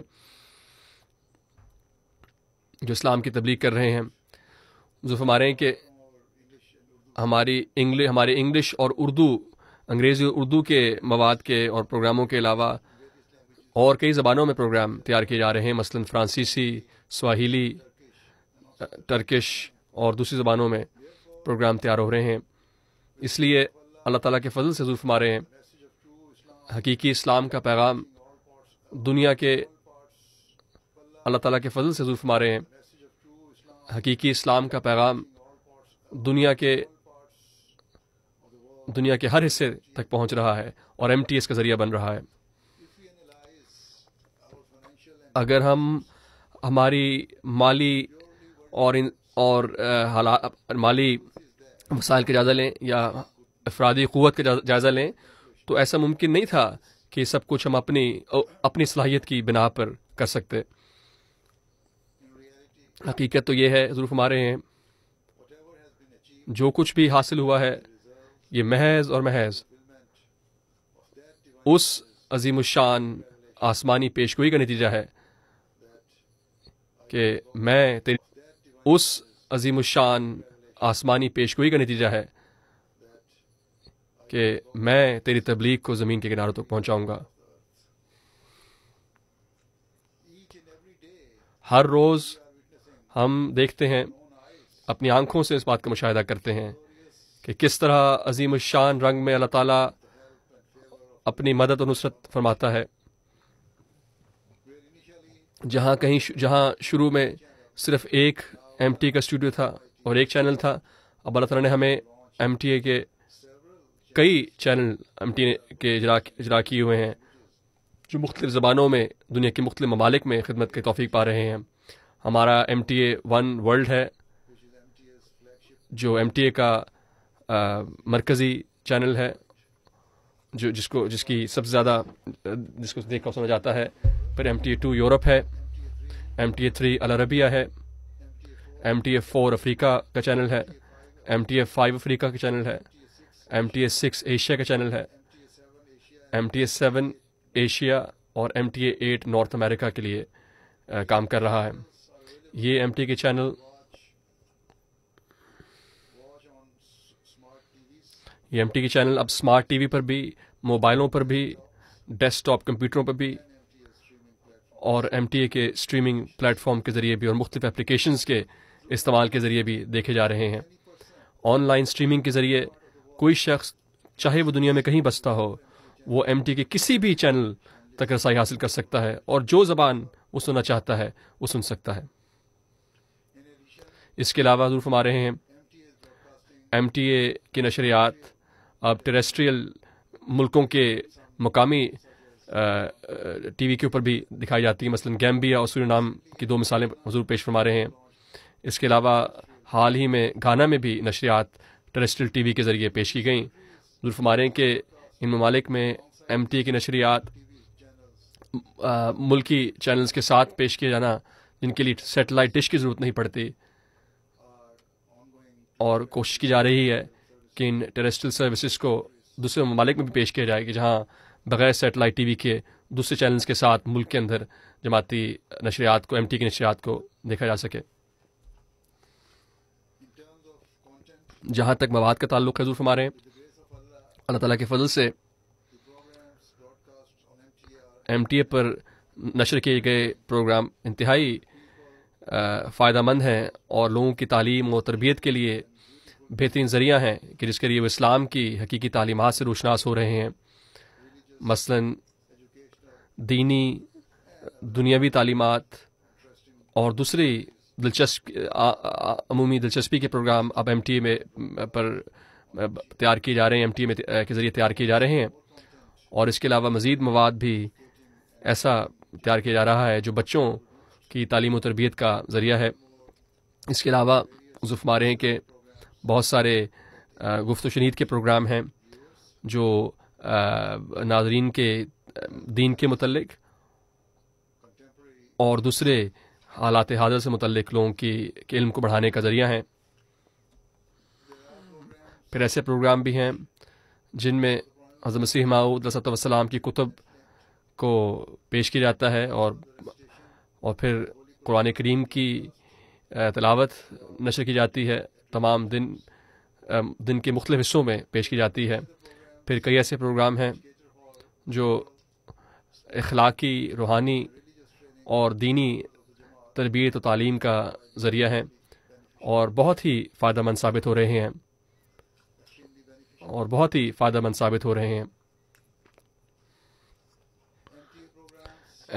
جو اسلام کی تبلیغ کر رہے ہیں۔ ضرور ہمارے ہیں کہ ہمارے انگلش اور اردو، انگریزی اور اردو کے مواد کے اور پروگراموں کے علاوہ اور کئی زبانوں میں پروگرام تیار کیے جا رہے ہیں، مثلاً فرانسیسی، سواہیلی، ٹرکش اور دوسری زبانوں میں پروگرام تیار ہو رہے ہیں۔ اس لیے اللہ تعالیٰ کے فضل سے حضور فرما رہے ہیں حقیقی اسلام کا پیغام دنیا کے، اللہ تعالیٰ کے فضل سے حضور فرما رہے ہیں حقیقی اسلام کا پیغام دنیا کے ہر حصے تک پہنچ رہا ہے، اور MTA اس کا ذریعہ بن رہا ہے۔ اگر ہم ہماری مالی اور مالی وسائل کا جائزہ لیں یا افرادی قوت کا جائزہ لیں تو ایسا ممکن نہیں تھا کہ سب کچھ ہم اپنی صلاحیت کی بنا پر کر سکتے۔ حقیقت تو یہ ہے، حضور ہمارے ہیں، جو کچھ بھی حاصل ہوا ہے یہ محض اور محض اس عظیم الشان آسمانی پیشگوئی کا نتیجہ ہے کہ اس عظیم الشان آسمانی پیشگوئی کا نتیجہ ہے کہ میں تیری تبلیغ کو زمین کے کناروں تک پہنچاؤں گا۔ ہر روز ہم دیکھتے ہیں، اپنی آنکھوں سے اس بات کا مشاہدہ کرتے ہیں کہ کس طرح عظیم الشان رنگ میں اللہ تعالیٰ اپنی مدد و نصرت فرماتا ہے، جہاں شروع میں صرف ایک MTA کا اسٹوڈیو تھا اور ایک چینل تھا، اب اللہ تعالیٰ نے ہمیں MTA کے کئی چینل MTA کے اجرا کیے ہوئے ہیں جو مختلف زبانوں میں دنیا کے مختلف ممالک میں خدمت کی توفیق پا رہے ہیں۔ ہمارا MTA 1 ورلڈ ہے جو MTA کا مرکزی چینل ہے، جس کی سب سے زیادہ جس کو دیکھ کر سنا جاتا ہے۔ پھر MTA 2 یورپ ہے، MTA 3 العربیہ ہے، MTA 4 افریقہ کا چینل ہے، MTA 5 افریقہ کا چینل ہے، MTA 6 ایشیا کا چینل ہے، MTA 7 ایشیا اور MTA 8 نارتھ امریکہ کے لیے کام کر رہا ہے۔ یہ MTA کے چینل MTA کے چینل اب اسمارٹ ٹی وی پر بھی، موبائلوں پر بھی، ڈیسک ٹاپ کمپیوٹروں پر بھی اور MTA کے اسٹریمنگ پلیٹ فارم کے ذریعے بھی اور مختلف اپلیکیشنز کے استعمال کے ذریعے بھی دیکھے جا رہے ہیں۔ آن لائن اسٹریمنگ کے ذریعے کوئی شخص چاہے وہ دنیا میں کہیں بستا ہو، وہ MTA کے کسی بھی چینل تک رسائی حاصل کر سکتا ہے اور جو زبان وہ سننا چاہتا ہے وہ سن سکتا ہے۔ اس کے علاوہ حضور فرما رہے ہیں MTA کی نشریات اب ٹیریسٹریل ملکوں کے مقامی ٹی وی کے اوپر بھی دکھائی جاتی ہیں، مثلا گیمبیا اور سورینام کی 2 مثالیں حضور پیش فرما رہے ہیں۔ اس کے علاوہ حال ہی میں گھانا میں بھی نشریات ٹیریسٹریل ٹی وی کے ذریعے پیش کی گئیں۔ حضور فرما رہے ہیں کہ ان ممالک میں MTA کی نشریات ملکی چینلز کے ساتھ پیش کیے جانا، جن کے لیے سیٹلائٹ ڈش کی ضرورت نہیں پڑتی، اور کوشش کی جا رہی ہے کہ ان ٹیریسٹریل سروسز کو دوسرے ممالک میں بھی پیش کیا جائے کہ جہاں بغیر سیٹلائٹ ٹی وی کے دوسرے چینلز کے ساتھ ملک کے اندر جماعتی نشریات کو MTA کی نشریات کو دیکھا جا سکے۔ جہاں تک مواد کا تعلق ہے، حضور فرما رہے ہیں اللہ تعالیٰ کے فضل سے MTA پر نشر کیے گئے پروگرام انتہائی فائدہ مند ہیں اور لوگوں کی تعلیم و تربیت کے لیے بہترین ذریعہ ہیں کہ جس کے لیے وہ اسلام کی حقیقی تعلیمات سے روشناس ہو رہے ہیں، مثلا دینی دنیاوی تعلیمات اور دوسری عمومی دلچسپی کے پروگرام اب MTA میں پر تیار کیے جا رہے ہیں، MTA میں کے ذریعے تیار کیے جا رہے ہیں، اور اس کے علاوہ مزید مواد بھی ایسا تیار کیا جا رہا ہے جو بچوں کی تعلیم و تربیت کا ذریعہ ہے۔ اس کے علاوہ حضور فرما رہے ہیں کہ بہت سارے گفت و شنید کے پروگرام ہیں جو ناظرین کے دین کے متعلق اور دوسرے حالات حاضر سے متعلق لوگوں کے علم کو بڑھانے کا ذریعہ ہیں۔ پھر ایسے پروگرام بھی ہیں جن میں حضرت مسیح موعود علیہ الصلوۃ والسلام کی کتب کو پیش کیا جاتا ہے اور پھر قرآن کریم کی تلاوت نشر کی جاتی ہے، تمام دن کے مختلف حصوں میں پیش کی جاتی ہے۔ پھر کئی ایسے پروگرام ہیں جو اخلاقی، روحانی اور دینی تربیت و تعلیم کا ذریعہ ہیں اور بہت ہی فائدہ مند ثابت ہو رہے ہیں۔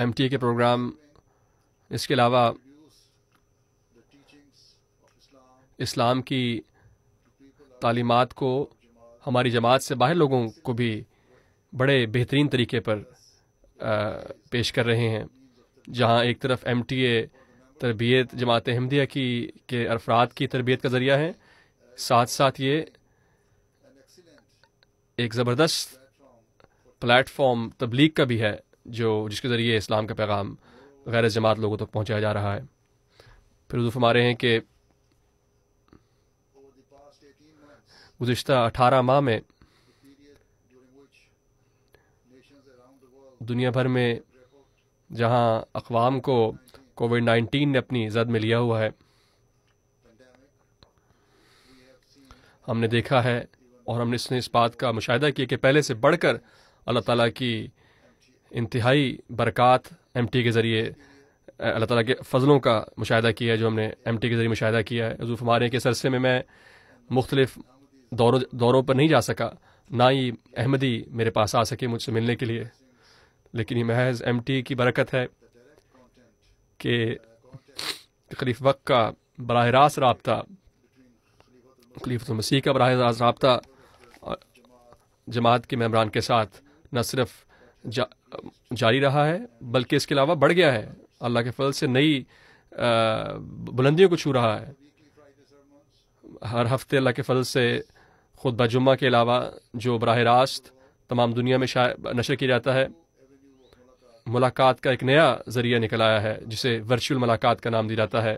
MTA کے پروگرام اس کے علاوہ اسلام کی تعلیمات کو ہماری جماعت سے باہر لوگوں کو بھی بڑے بہترین طریقے پر پیش کر رہے ہیں، جہاں ایک طرف MTA تربیت جماعت احمدیہ کے افراد کی تربیت کا ذریعہ ہے، ساتھ ساتھ یہ ایک زبردست پلیٹ فارم تبلیغ کا بھی ہے جس کے ذریعے اسلام کا پیغام غیر جماعت لوگوں تک پہنچایا جا رہا ہے۔ پھر حضور فرما رہے ہیں کہ گزشتہ 18 ماہ میں دنیا بھر میں جہاں اقوام کو کووڈ-19 نے اپنی زد میں لیا ہوا ہے، ہم نے دیکھا ہے اور ہم نے اس بات کا مشاہدہ کیا کہ پہلے سے بڑھ کر اللہ تعالیٰ کی انتہائی برکات MTA کے ذریعے، اللہ تعالیٰ کے فضلوں کا مشاہدہ کیا ہے جو ہم نے MTA کے ذریعے مشاہدہ کیا ہے۔ حضور فرما رہے ہیں کہ اس عرصے میں مختلف دوروں پر نہیں جا سکا، نہ ہی احمدی میرے پاس آ سکے مجھ سے ملنے کے لیے، لیکن یہ محض MTA کی برکت ہے کہ خلیفہ وقت کا براہ راست رابطہ، خلیفۃ المسیح کا براہ راست رابطہ جماعت کے ممبران کے ساتھ نہ صرف جاری رہا ہے بلکہ اس کے علاوہ بڑھ گیا ہے، اللہ کے فضل سے نئی بلندیوں کو چھو رہا ہے۔ ہر ہفتے اللہ کے فضل سے خطبہ جمعہ کے علاوہ جو براہ راست تمام دنیا میں نشر کیا جاتا ہے، ملاقات کا ایک نیا ذریعہ نکل آیا ہے جسے ورچوئل ملاقات کا نام دیا جاتا ہے،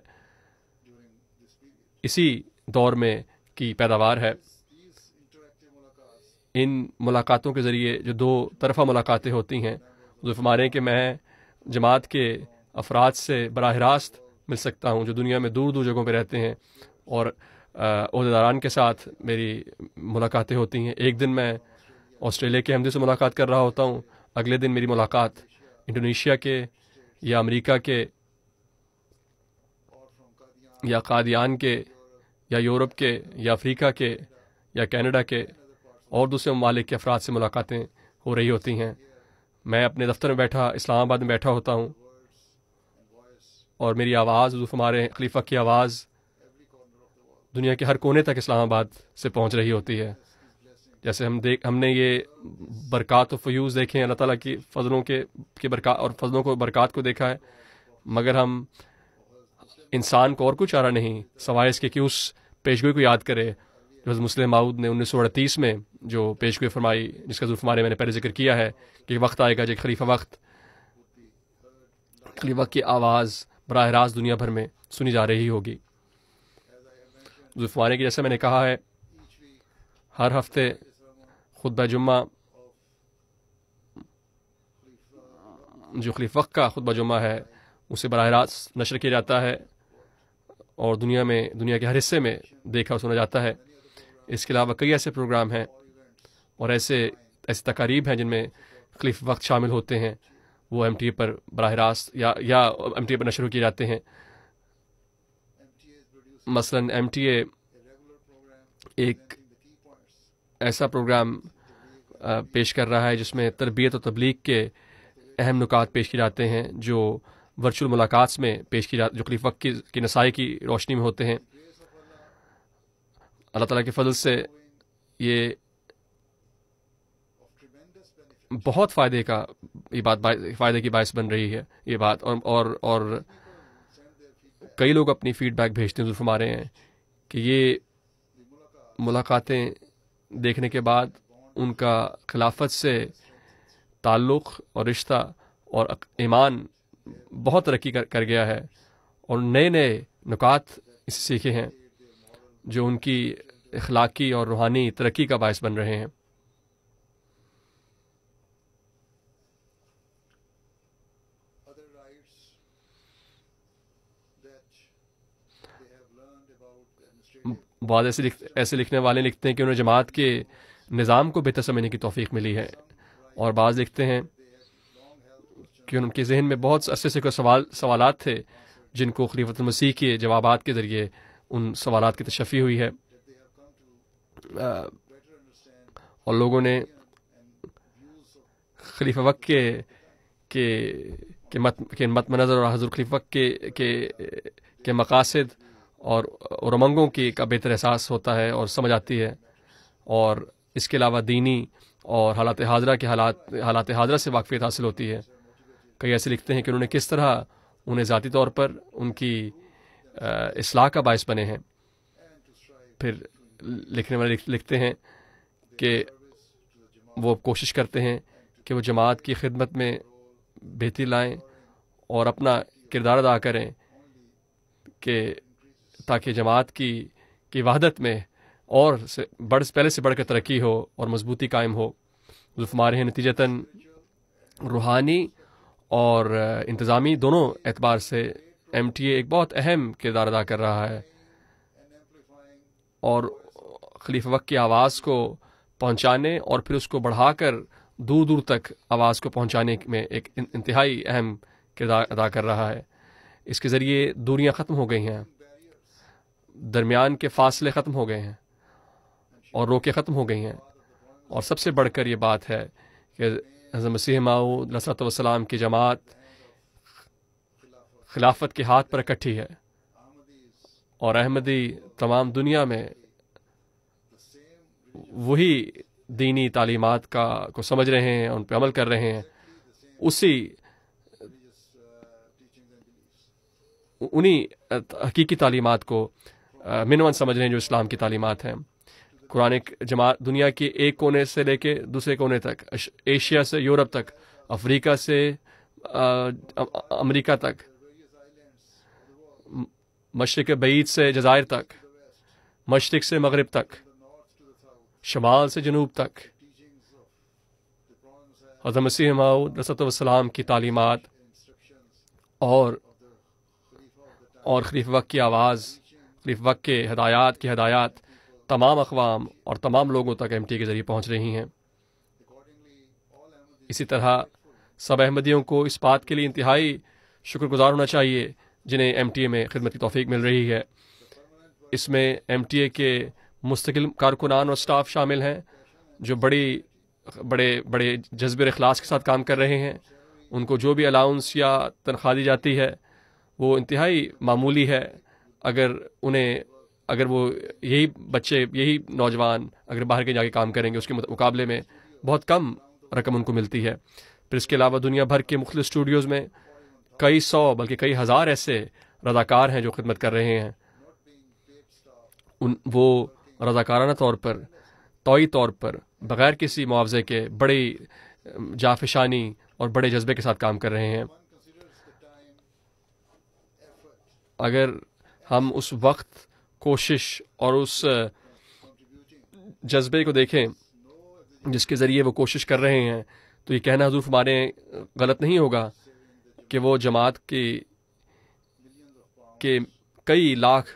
اسی دور میں کی پیداوار ہے۔ ان ملاقاتوں کے ذریعے جو دو طرفہ ملاقاتیں ہوتی ہیں، وہ فرما رہے ہیں کہ میں جماعت کے افراد سے براہ راست مل سکتا ہوں جو دنیا میں دور دور جگہوں پہ رہتے ہیں، اور عہدیداران کے ساتھ میری ملاقاتیں ہوتی ہیں۔ ایک دن میں آسٹریلیا کے احمدیوں سے ملاقات کر رہا ہوتا ہوں، اگلے دن میری ملاقات انڈونیشیا کے یا امریکہ کے یا قادیان کے یا یورپ کے یا افریقہ کے یا کینیڈا کے اور دوسرے ممالک کے افراد سے ملاقاتیں ہو رہی ہوتی ہیں۔ میں اپنے دفتر میں بیٹھا اسلام آباد میں بیٹھا ہوتا ہوں اور میری آواز، حضور ہمارے خلیفہ کی آواز دنیا کے ہر کونے تک اسلام آباد سے پہنچ رہی ہوتی ہے۔ جیسے ہم نے یہ برکات و فیوز دیکھے ہیں، اللہ تعالیٰ کی فضلوں کے برکات اور فضلوں کو برکات کو دیکھا ہے، مگر ہم انسان کو اور کچھ چارہ نہیں سوائے اس کے کہ اس پیشگوئی کو یاد کرے جو حضرت مسلم ماؤد نے 1938 میں جو پیشگوئی فرمائی، جس کا ظرف میں نے پہلے ذکر کیا ہے کہ وقت آئے گا جب خلیفہ وقت کی آواز براہ راست دنیا بھر میں سنی جا رہی ہوگی۔ ظرف کی جیسے میں نے کہا ہے، ہر ہفتے خطبہ جمعہ جو خلیفہ وقت کا خطبہ جمعہ ہے اسے براہ راست نشر کیا جاتا ہے اور دنیا کے ہر حصے میں دیکھا اور سنا جاتا ہے۔ اس کے علاوہ کئی ایسے پروگرام ہیں اور ایسے تقاریب ہیں جن میں خلیفہ وقت شامل ہوتے ہیں، وہ ایم ٹی اے پر براہ راست یا ایم ٹی اے پر نشر کیے جاتے ہیں۔ مثلا ایم ٹی اے ایک ایسا پروگرام پیش کر رہا ہے جس میں تربیت و تبلیغ کے اہم نکات پیش کیے جاتے ہیں جو ورچوئل ملاقات میں پیش کی جو خلیفہ وقت کی نصائح کی روشنی میں ہوتے ہیں۔ اللہ تعالیٰ کے فضل سے یہ بہت فائدے کی باعث بن رہی ہے یہ بات، اور کئی لوگ اپنی فیڈ بیک بھیجتے ہیں، فرما رہے ہیں کہ یہ ملاقاتیں دیکھنے کے بعد ان کا خلافت سے تعلق اور رشتہ اور ایمان بہت ترقی کر گیا ہے، اور نئے نئے نکات اس سے سیکھے ہیں جو ان کی اخلاقی اور روحانی ترقی کا باعث بن رہے ہیں۔ بعض ایسے لکھنے والے لکھتے ہیں کہ انہیں جماعت کے نظام کو بہتر سمجھنے کی توفیق ملی ہے، اور بعض لکھتے ہیں کہ ان کے ذہن میں بہت عرصے سے سوالات تھے جن کو خلیفۃ المسیح کے جوابات کے ذریعے ان سوالات کی تشفی ہوئی ہے، اور لوگوں نے خلیفہ وقت کے مت منظر اور حضور خلیفہ وقت کے مقاصد اور امنگوں کا بہتر احساس ہوتا ہے اور سمجھ آتی ہے، اور اس کے علاوہ دینی اور حالات حاضرہ سے واقفیت حاصل ہوتی ہے۔ کئی ایسے لکھتے ہیں کہ انہوں نے کس طرح انہیں ذاتی طور پر ان کی اصلاح کا باعث بنے ہیں۔ پھر لکھنے والے لکھتے ہیں کہ وہ کوشش کرتے ہیں کہ وہ جماعت کی خدمت میں بہتری لائیں اور اپنا کردار ادا کریں کہ تاکہ جماعت کی وحدت میں اور پہلے سے بڑھ کر ترقی ہو اور مضبوطی قائم ہو۔ ہمارے نتیجتاً روحانی اور انتظامی دونوں اعتبار سے ایم ٹی اے ایک بہت اہم کردار ادا کر رہا ہے، اور خلیفہ وقت کی آواز کو پہنچانے اور پھر اس کو بڑھا کر دور دور تک آواز کو پہنچانے میں ایک انتہائی اہم کردار ادا کر رہا ہے۔ اس کے ذریعے دوریاں ختم ہو گئی ہیں، درمیان کے فاصلے ختم ہو گئے ہیں اور روکے ختم ہو گئی ہیں، اور سب سے بڑھ کر یہ بات ہے کہ حضرت مسیح موعود علیہ الصلوۃ والسلام کی جماعت خلافت کے ہاتھ پر اکٹھی ہے، اور احمدی تمام دنیا میں وہی دینی تعلیمات کو سمجھ رہے ہیں، ان پہ عمل کر رہے ہیں، انہی حقیقی تعلیمات کو منون سمجھ رہے ہیں جو اسلام کی تعلیمات ہیں۔ قرآن جماعت دنیا کے ایک کونے سے لے کے دوسرے کونے تک، ایشیا سے یورپ تک، افریقہ سے امریکہ تک، مشرق بعید سے جزائر تک، مشرق سے مغرب تک، شمال سے جنوب تک، حضرت مسیح موعود علیہ السلام کی تعلیمات اور خلیفہ وقت کی آواز، خلیفہ وقت کے ہدایات تمام اقوام اور تمام لوگوں تک ایم ٹی اے کے ذریعے پہنچ رہی ہیں۔ اسی طرح سب احمدیوں کو اس بات کے لیے انتہائی شکر گزار ہونا چاہیے جنہیں ایم ٹی اے میں خدمت کی توفیق مل رہی ہے۔ اس میں ایم ٹی اے کے مستقل کارکنان اور سٹاف شامل ہیں جو بڑے جذبے اور اخلاص کے ساتھ کام کر رہے ہیں۔ ان کو جو بھی الاؤنس یا تنخواہ دی جاتی ہے وہ انتہائی معمولی ہے۔ اگر وہ یہی نوجوان اگر باہر کے جا کے کام کریں گے اس کے مقابلے میں بہت کم رقم ان کو ملتی ہے۔ پھر اس کے علاوہ دنیا بھر کے مختلف اسٹوڈیوز میں کئی سو بلکہ کئی ہزار ایسے رضاکار ہیں جو خدمت کر رہے ہیں۔ وہ رضاکارانہ طور پر، طوعی طور پر، بغیر کسی معاوضے کے بڑی جافشانی اور بڑے جذبے کے ساتھ کام کر رہے ہیں۔ اگر ہم اس وقت، کوشش اور اس جذبے کو دیکھیں جس کے ذریعے وہ کوشش کر رہے ہیں تو یہ کہنا حضور ہمارے غلط نہیں ہوگا کہ وہ جماعت کے کئی لاکھ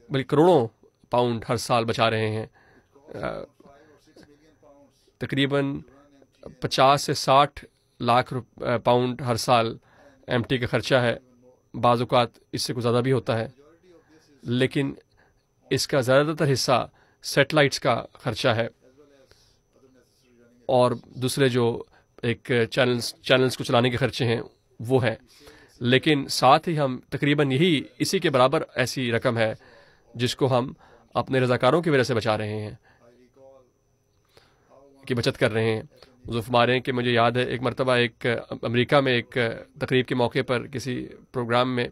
بلکہ کروڑوں پاؤنڈ ہر سال بچا رہے ہیں۔ تقریباً 50 سے 60 لاکھ پاؤنڈ ہر سال ایم ٹی کا خرچہ ہے، بعض اوقات اس سے کچھ زیادہ بھی ہوتا ہے، لیکن اس کا زیادہ تر حصہ سیٹلائٹس کا خرچہ ہے اور دوسرے جو ایک چینلز کو چلانے کے خرچے ہیں وہ ہیں، لیکن ساتھ ہی ہم تقریباً اسی کے برابر ایسی رقم ہے جس کو ہم اپنے رضاکاروں کی وجہ سے بچا رہے ہیں، کی بچت کر رہے ہیں۔ حضور فرما رہے ہیں کہ مجھے یاد ہے ایک مرتبہ ایک امریکہ میں ایک تقریب کے موقع پر کسی پروگرام میں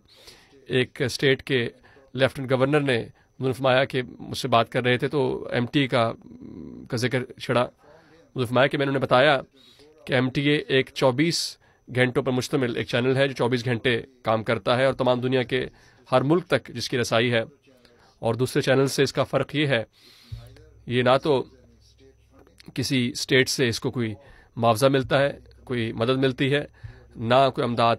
ایک اسٹیٹ کے لیفٹنٹ گورنر نے حضور فرمایا کہ مجھ سے بات کر رہے تھے تو ایم ٹی کا ذکر چھڑا۔ حضور فرمایا کہ میں نے انہیں بتایا کہ ایم ٹی اے ایک 24 گھنٹوں پر مشتمل ایک چینل ہے جو 24 گھنٹے کام کرتا ہے اور تمام دنیا کے ہر ملک تک جس کی رسائی ہے، اور دوسرے چینل سے اس کا فرق یہ ہے، یہ نہ تو کسی اسٹیٹ سے اس کو کوئی معاوضہ ملتا ہے، کوئی مدد ملتی ہے، نہ کوئی امداد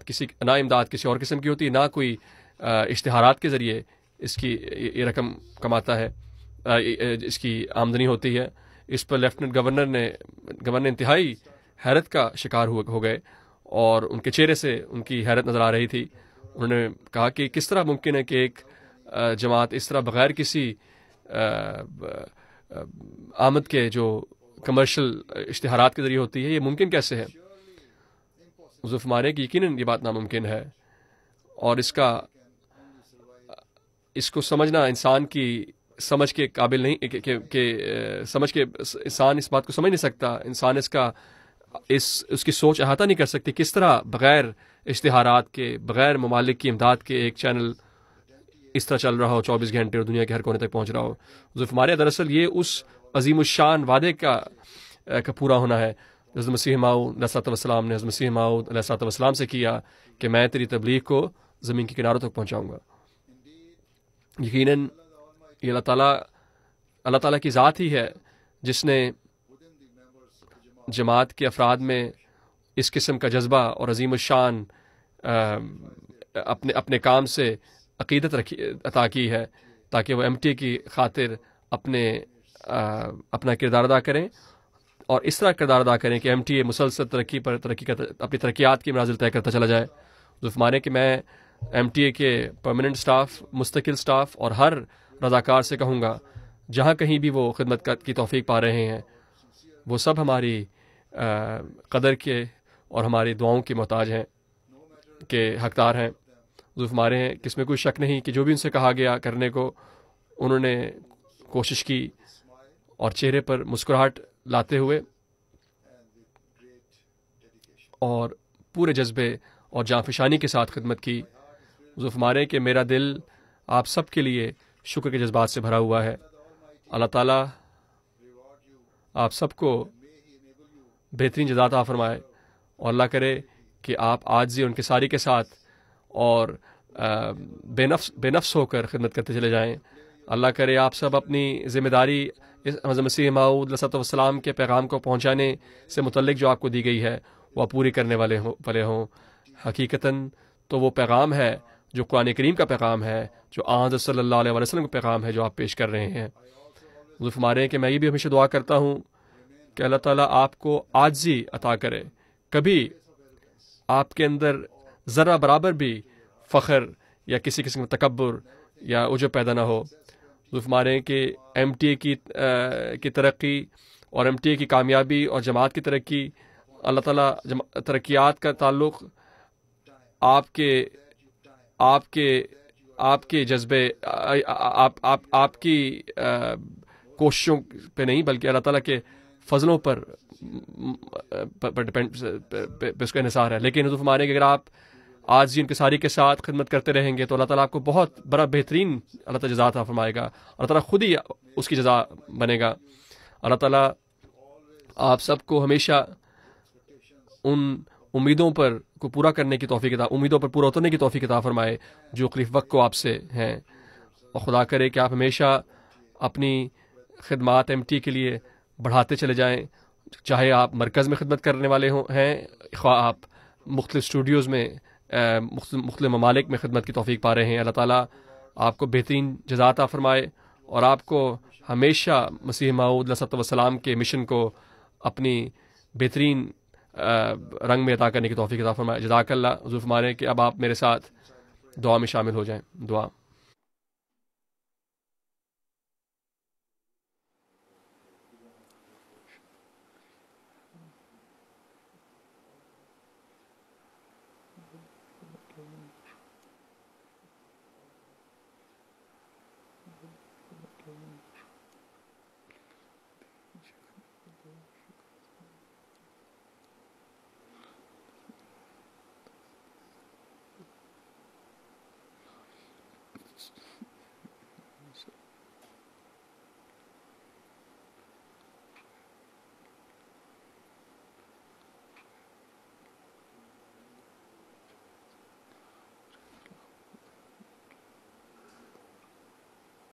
کسی اور قسم کی ہوتی ہے، نہ کوئی اشتہارات کے ذریعے اس کی یہ رقم کماتا ہے، اس کی آمدنی ہوتی ہے۔ اس پر لیفٹنٹ گورنر انتہائی حیرت کا شکار ہو گئے اور ان کے چہرے سے ان کی حیرت نظر آ رہی تھی۔ انہوں نے کہا کہ کس طرح ممکن ہے کہ ایک جماعت اس طرح بغیر کسی آمد کے جو کمرشل اشتہارات کے ذریعے ہوتی ہے، یہ ممکن کیسے ہے؟ حضور فرما رہے ہیں کہ یقیناً یہ بات ناممکن ہے، اور اس کو سمجھنا انسان کی سمجھ کے قابل نہیں کہ انسان اس بات کو سمجھ نہیں سکتا، انسان اس کی سوچ احاطہ نہیں کر سکتی کس طرح بغیر اشتہارات کے، بغیر ممالک کی امداد کے ایک چینل اس طرح چل رہا ہو 24 گھنٹے اور دنیا کے ہر کونے تک پہنچ رہا ہو۔ حضور فرما رہے ہیں دراصل یہ اس عظیم الشان وعدے کا پورا ہونا ہے حضرت مسیح موعود علیہ السلام نے حضرت مسیح موعود علیہ السلام سے کیا کہ میں تیری تبلیغ کو زمین کے کناروں تک پہنچاؤں گا۔ یقیناً یہ اللہ تعالیٰ کی ذات ہی ہے جس نے جماعت کے افراد میں اس قسم کا جذبہ اور عظیم الشان اپنے کام سے عقیدت عطا کی ہے تاکہ وہ ایم ٹی کی خاطر اپنا کردار ادا کریں، اور اس طرح کردار ادا کریں کہ ایم ٹی اے مسلسل اپنی ترقیات کی منازل طے کرتا چلا جائے۔ فرمانے کہ میں ایم ٹی اے کے پرماننٹ سٹاف، مستقل سٹاف اور ہر رضاکار سے کہوں گا جہاں کہیں بھی وہ خدمت کی توفیق پا رہے ہیں، وہ سب ہماری قدر کے اور ہماری دعاؤں کے محتاج ہیں، کہ حقدار ہیں۔ حضور فرما رہے ہیں کہ اس میں کوئی شک نہیں کہ جو بھی ان سے کہا گیا کرنے کو انہوں نے کوشش کی اور چہرے پر مسکراہٹ لاتے ہوئے اور پورے جذبے اور جانفشانی کے ساتھ خدمت کی. حضور فرما رہے ہیں کہ میرا دل آپ سب کے لیے شکر کے جذبات سے بھرا ہوا ہے. اللہ تعالیٰ آپ سب کو بہترین جزا عطا فرمائے اور اللہ کرے کہ آپ عاجزی ان کے ساری کے ساتھ اور بے نفس ہو کر خدمت کرتے چلے جائیں. اللہ کرے آپ سب اپنی ذمہ داری حضرت مسیح موعود علیہ السلام کے پیغام کو پہنچانے سے متعلق جو آپ کو دی گئی ہے وہ پوری کرنے والے ہوں. حقیقتاً تو وہ پیغام ہے جو قرآن کریم کا پیغام ہے، جو حضرت صلی اللہ علیہ وسلم کا پیغام ہے جو آپ پیش کر رہے ہیں. حضور فرما رہے ہیں کہ میں یہ بھی ہمیشہ دعا کرتا ہوں کہ اللہ تعالیٰ آپ کو عاجزی عطا کرے، کبھی آپ کے اندر ذرہ برابر بھی فخر یا کسی قسم کا تکبر یا عجب پیدا نہ ہو. حضور فرما رہے ہیں کہ ایم ٹی اے کی ترقی اور ایم ٹی اے کی کامیابی اور جماعت کی ترقی، اللہ تعالیٰ ترقیات کا تعلق آپ کے جذبے آپ کی کوششوں پہ نہیں بلکہ اللہ تعالیٰ کے فضلوں پر اس کا انحصار ہے. لیکن حضور فرما رہے ہیں کہ اگر آپ آج ان کے ساری کے ساتھ خدمت کرتے رہیں گے تو اللہ تعالیٰ آپ کو بہت بڑا بہترین اللہ تعالیٰ جزا عطا فرمائے گا. اللہ تعالیٰ خود ہی اس کی جزا بنے گا. اللہ تعالیٰ آپ سب کو ہمیشہ ان امیدوں پر کو پورا کرنے کی توفیق عطا، امیدوں پر پورا اترنے کی توفیق عطا فرمائے جو خلیف وقت کو آپ سے ہیں. اور خدا کرے کہ آپ ہمیشہ اپنی خدمات ایم ٹی کے لیے بڑھاتے چلے جائیں، چاہے آپ مرکز میں خدمت کرنے والے ہیں، خواہ آپ مختلف اسٹوڈیوز میں مختلف ممالک میں خدمت کی توفیق پا رہے ہیں. اللہ تعالیٰ آپ کو بہترین جزا عطا فرمائے اور آپ کو ہمیشہ مسیح موعود علیہ السلام کے مشن کو اپنی بہترین رنگ میں عطا کرنے کی توفیق عطا فرمائے. جزاک اللہ. حضور فرما رہے ہیں کہ اب آپ میرے ساتھ دعا میں شامل ہو جائیں. دعا.